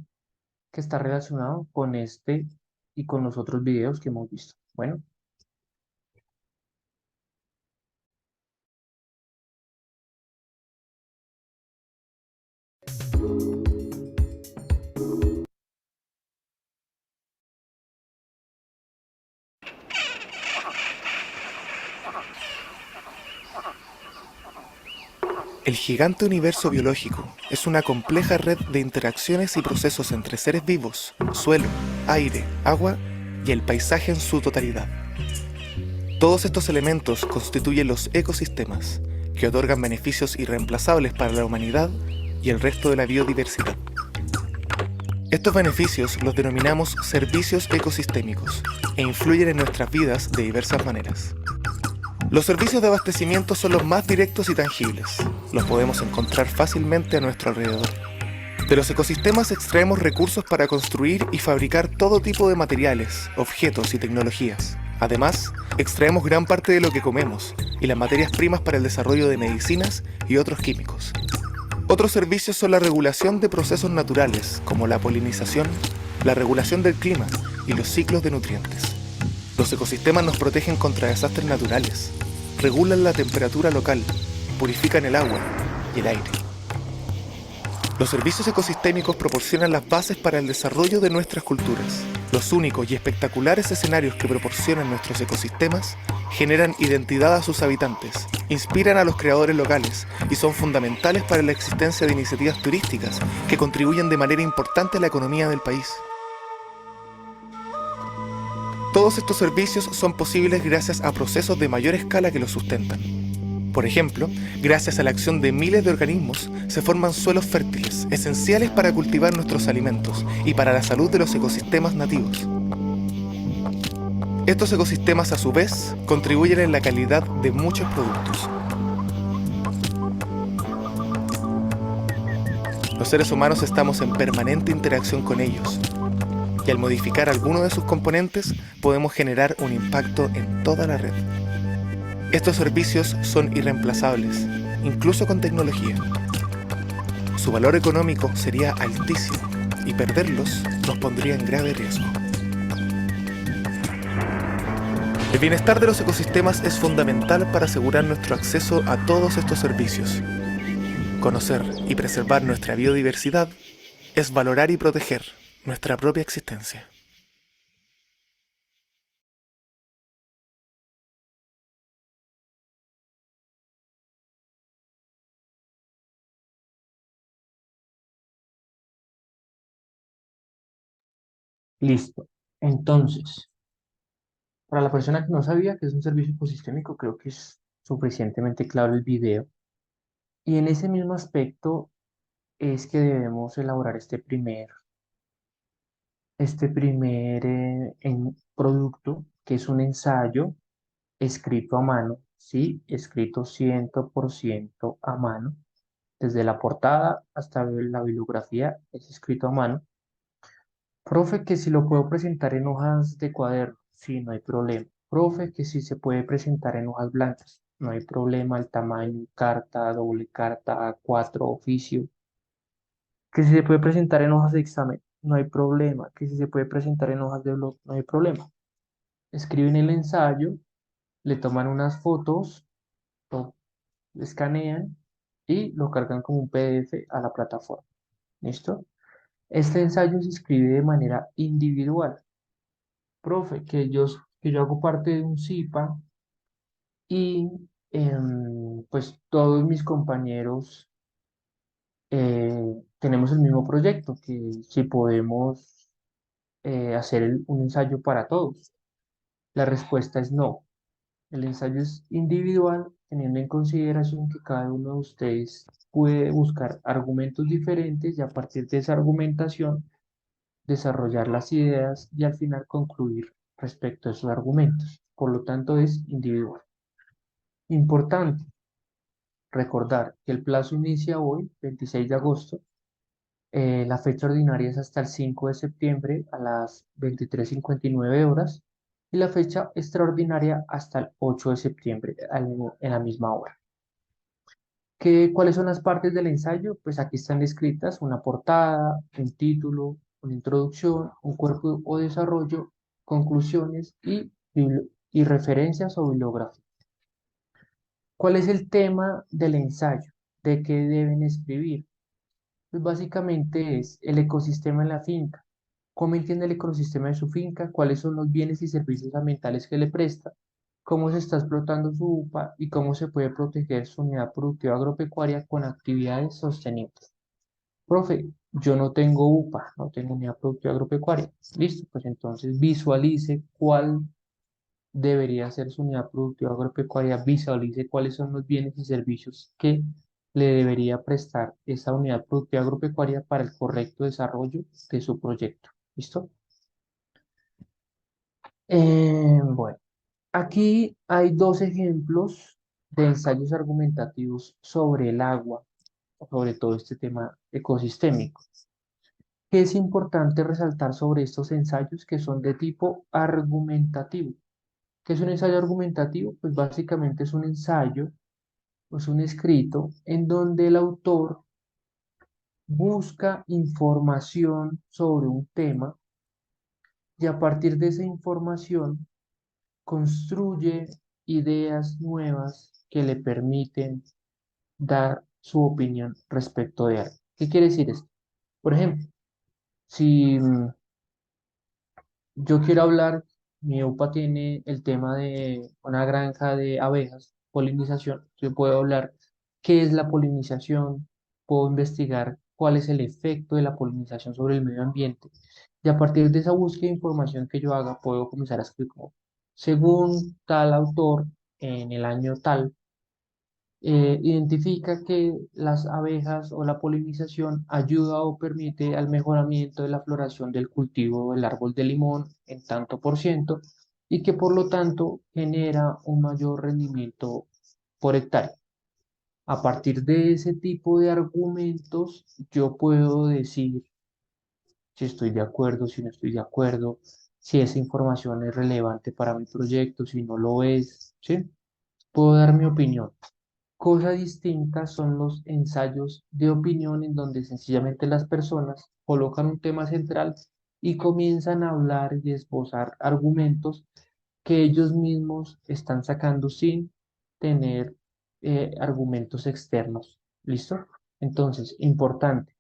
que está relacionado con este y con los otros videos que hemos visto. Bueno. El gigante universo biológico es una compleja red de interacciones y procesos entre seres vivos, suelo, aire, agua y el paisaje en su totalidad. Todos estos elementos constituyen los ecosistemas, que otorgan beneficios irreemplazables para la humanidad y el resto de la biodiversidad. Estos beneficios los denominamos servicios ecosistémicos e influyen en nuestras vidas de diversas maneras. Los servicios de abastecimiento son los más directos y tangibles. Los podemos encontrar fácilmente a nuestro alrededor. De los ecosistemas extraemos recursos para construir y fabricar todo tipo de materiales, objetos y tecnologías. Además, extraemos gran parte de lo que comemos y las materias primas para el desarrollo de medicinas y otros químicos. Otros servicios son la regulación de procesos naturales, como la polinización, la regulación del clima y los ciclos de nutrientes. Los ecosistemas nos protegen contra desastres naturales, regulan la temperatura local, purifican el agua y el aire. Los servicios ecosistémicos proporcionan las bases para el desarrollo de nuestras culturas. Los únicos y espectaculares escenarios que proporcionan nuestros ecosistemas generan identidad a sus habitantes, inspiran a los creadores locales y son fundamentales para la existencia de iniciativas turísticas que contribuyen de manera importante a la economía del país. Todos estos servicios son posibles gracias a procesos de mayor escala que los sustentan. Por ejemplo, gracias a la acción de miles de organismos, se forman suelos fértiles, esenciales para cultivar nuestros alimentos y para la salud de los ecosistemas nativos. Estos ecosistemas, a su vez, contribuyen en la calidad de muchos productos. Los seres humanos estamos en permanente interacción con ellos, y al modificar alguno de sus componentes, podemos generar un impacto en toda la red. Estos servicios son irreemplazables, incluso con tecnología. Su valor económico sería altísimo, y perderlos nos pondría en grave riesgo. El bienestar de los ecosistemas es fundamental para asegurar nuestro acceso a todos estos servicios. Conocer y preservar nuestra biodiversidad es valorar y proteger nuestra propia existencia. Listo. Entonces, para la persona que no sabía que es un servicio ecosistémico, creo que es suficientemente claro el video. Y en ese mismo aspecto es que debemos elaborar este primer producto, que es un ensayo escrito a mano, ¿sí? Escrito 100% a mano. Desde la portada hasta la bibliografía es escrito a mano. Profe, que si lo puedo presentar en hojas de cuaderno, sí, no hay problema. Profe, que si se puede presentar en hojas blancas, no hay problema. El tamaño, carta, doble carta, A4, oficio. Que si se puede presentar en hojas de examen, no hay problema. Que si se puede presentar en hojas de blog, no hay problema. Escriben el ensayo, le toman unas fotos, lo escanean y lo cargan como un PDF a la plataforma. ¿Listo? Este ensayo se escribe de manera individual. Profe, que yo hago parte de un CIPA y pues todos mis compañeros tenemos el mismo proyecto, que si podemos hacer un ensayo para todos. La respuesta es no. El ensayo es individual, teniendo en consideración que cada uno de ustedes puede buscar argumentos diferentes y a partir de esa argumentación desarrollar las ideas y al final concluir respecto a esos argumentos. Por lo tanto, es individual. Importante recordar que el plazo inicia hoy, 26 de agosto. La fecha ordinaria es hasta el 5 de septiembre a las 23:59 y la fecha extraordinaria hasta el 8 de septiembre en la misma hora. ¿Cuáles son las partes del ensayo? Pues aquí están descritas una portada, un título, una introducción, un cuerpo o desarrollo, conclusiones y referencias o bibliografía. ¿Cuál es el tema del ensayo? ¿De qué deben escribir? Pues básicamente es el ecosistema en la finca. ¿Cómo entiende el ecosistema de su finca? ¿Cuáles son los bienes y servicios ambientales que le presta? ¿Cómo se está explotando su UPA y cómo se puede proteger su unidad productiva agropecuaria con actividades sostenibles? Profe, yo no tengo UPA, no tengo unidad productiva agropecuaria. Listo, pues entonces visualice cuál debería ser su unidad productiva agropecuaria, visualice cuáles son los bienes y servicios que le debería prestar esa unidad productiva agropecuaria para el correcto desarrollo de su proyecto. ¿Listo? Bueno, aquí hay dos ejemplos de ensayos argumentativos sobre el agua, sobre todo este tema ecosistémico. ¿Qué es importante resaltar sobre estos ensayos que son de tipo argumentativo? ¿Qué es un ensayo argumentativo? Pues básicamente es un ensayo, es un escrito en donde el autor busca información sobre un tema y a partir de esa información construye ideas nuevas que le permiten dar su opinión respecto de algo. ¿Qué quiere decir esto? Por ejemplo, si yo quiero hablar, mi UPA tiene el tema de una granja de abejas, polinización. Yo puedo hablar qué es la polinización, puedo investigar cuál es el efecto de la polinización sobre el medio ambiente. Y a partir de esa búsqueda de información que yo haga, puedo comenzar a escribir como, según tal autor, en el año tal, identifica que las abejas o la polinización ayuda o permite al mejoramiento de la floración del cultivo del árbol de limón en tanto por ciento y que por lo tanto genera un mayor rendimiento por hectárea. A partir de ese tipo de argumentos, yo puedo decir si estoy de acuerdo, si no estoy de acuerdo, si esa información es relevante para mi proyecto, si no lo es, ¿sí? Puedo dar mi opinión. Cosa distinta son los ensayos de opinión en donde sencillamente las personas colocan un tema central y comienzan a hablar y esbozar argumentos que ellos mismos están sacando sin tener argumentos externos. ¿Listo? Entonces, importante.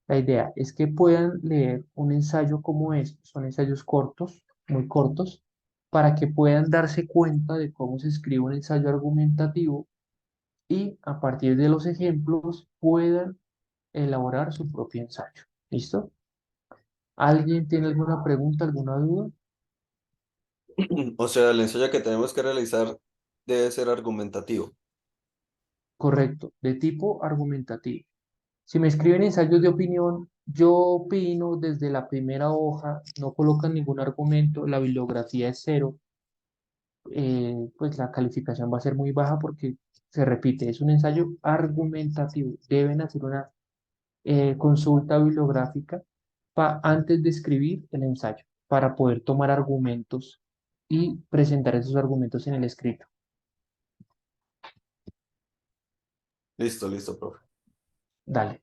La idea es que puedan leer un ensayo como este, son ensayos cortos, muy cortos, para que puedan darse cuenta de cómo se escribe un ensayo argumentativo y a partir de los ejemplos puedan elaborar su propio ensayo. ¿Listo? ¿Alguien tiene alguna pregunta, alguna duda? O sea, el ensayo que tenemos que realizar debe ser argumentativo. Correcto, de tipo argumentativo. Si me escriben ensayos de opinión, yo opino desde la primera hoja, no colocan ningún argumento, la bibliografía es cero, pues la calificación va a ser muy baja porque se repite, es un ensayo argumentativo. Deben hacer una consulta bibliográfica antes de escribir el ensayo para poder tomar argumentos y presentar esos argumentos en el escrito. Listo, listo, profe. Dale.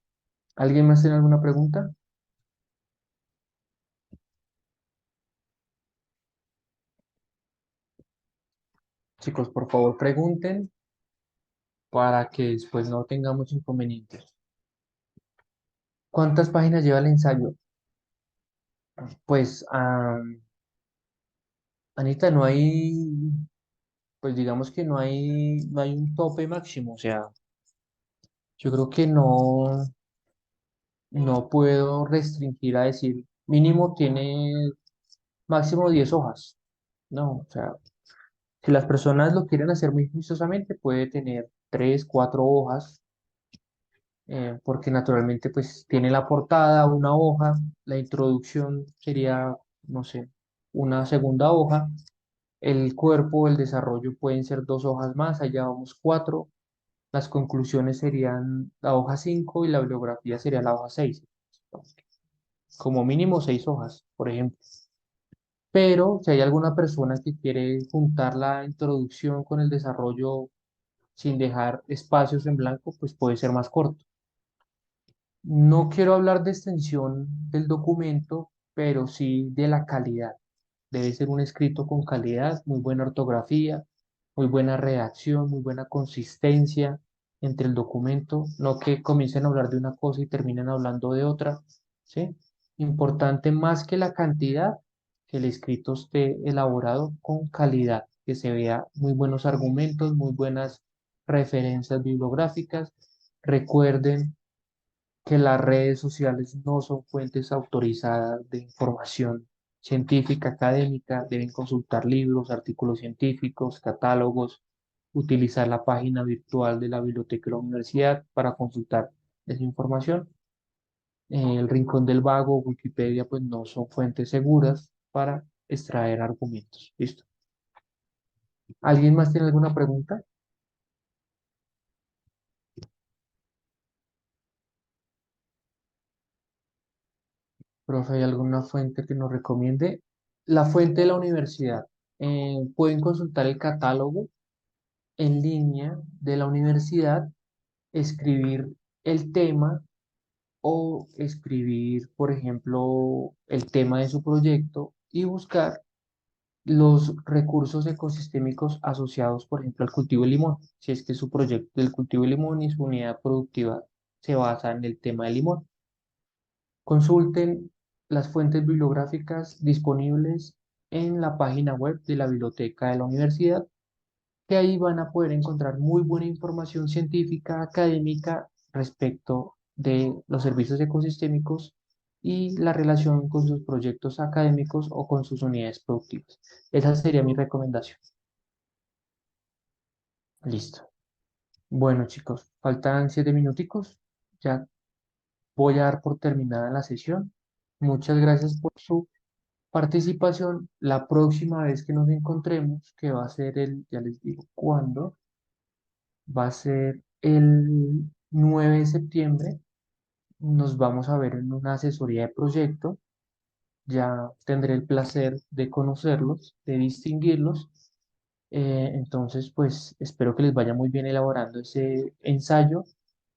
¿Alguien más tiene alguna pregunta? Chicos, por favor, pregunten para que después no tengamos inconvenientes. ¿Cuántas páginas lleva el ensayo? Pues, Anita, no hay, pues digamos que no hay un tope máximo, o sea, yo creo que no puedo restringir a decir, mínimo tiene máximo 10 hojas. No, o sea, si las personas lo quieren hacer muy juiciosamente, puede tener 3, 4 hojas, porque naturalmente pues tiene la portada, una hoja, la introducción sería, no sé, una segunda hoja, el cuerpo, el desarrollo pueden ser 2 hojas más, allá vamos 4, las conclusiones serían la hoja 5 y la bibliografía sería la hoja 6. Como mínimo 6 hojas, por ejemplo. Pero si hay alguna persona que quiere juntar la introducción con el desarrollo sin dejar espacios en blanco, pues puede ser más corto. No quiero hablar de extensión del documento, pero sí de la calidad. Debe ser un escrito con calidad, muy buena ortografía, muy buena redacción, muy buena consistencia entre el documento, no que comiencen a hablar de una cosa y terminen hablando de otra, ¿sí? Importante más que la cantidad, que el escrito esté elaborado con calidad, que se vea muy buenos argumentos, muy buenas referencias bibliográficas. Recuerden que las redes sociales no son fuentes autorizadas de información científica, académica, deben consultar libros, artículos científicos, catálogos, utilizar la página virtual de la biblioteca de la universidad para consultar esa información. El Rincón del Vago, Wikipedia, pues no son fuentes seguras para extraer argumentos. ¿Listo? ¿Alguien más tiene alguna pregunta? Profe, ¿hay alguna fuente que nos recomiende? La fuente de la universidad. Pueden consultar el catálogo en línea de la universidad, escribir el tema o escribir, por ejemplo, el tema de su proyecto y buscar los recursos ecosistémicos asociados, por ejemplo, al cultivo de limón. Si es que su proyecto del cultivo de limón y su unidad productiva se basa en el tema del limón. Consulten las fuentes bibliográficas disponibles en la página web de la biblioteca de la universidad, que ahí van a poder encontrar muy buena información científica, académica respecto de los servicios ecosistémicos y la relación con sus proyectos académicos o con sus unidades productivas. Esa sería mi recomendación. Listo. Bueno, chicos, faltan 7 minuticos. Ya voy a dar por terminada la sesión. Muchas gracias por su participación. La próxima vez que nos encontremos, que va a ser ya les digo cuándo, va a ser el 9 de septiembre, nos vamos a ver en una asesoría de proyecto. Ya tendré el placer de conocerlos, de distinguirlos. Entonces, pues espero que les vaya muy bien elaborando ese ensayo.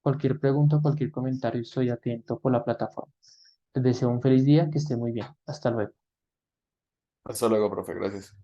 Cualquier pregunta, cualquier comentario, estoy atento por la plataforma. Les deseo un feliz día, que esté muy bien. Hasta luego. Hasta luego, profe, gracias.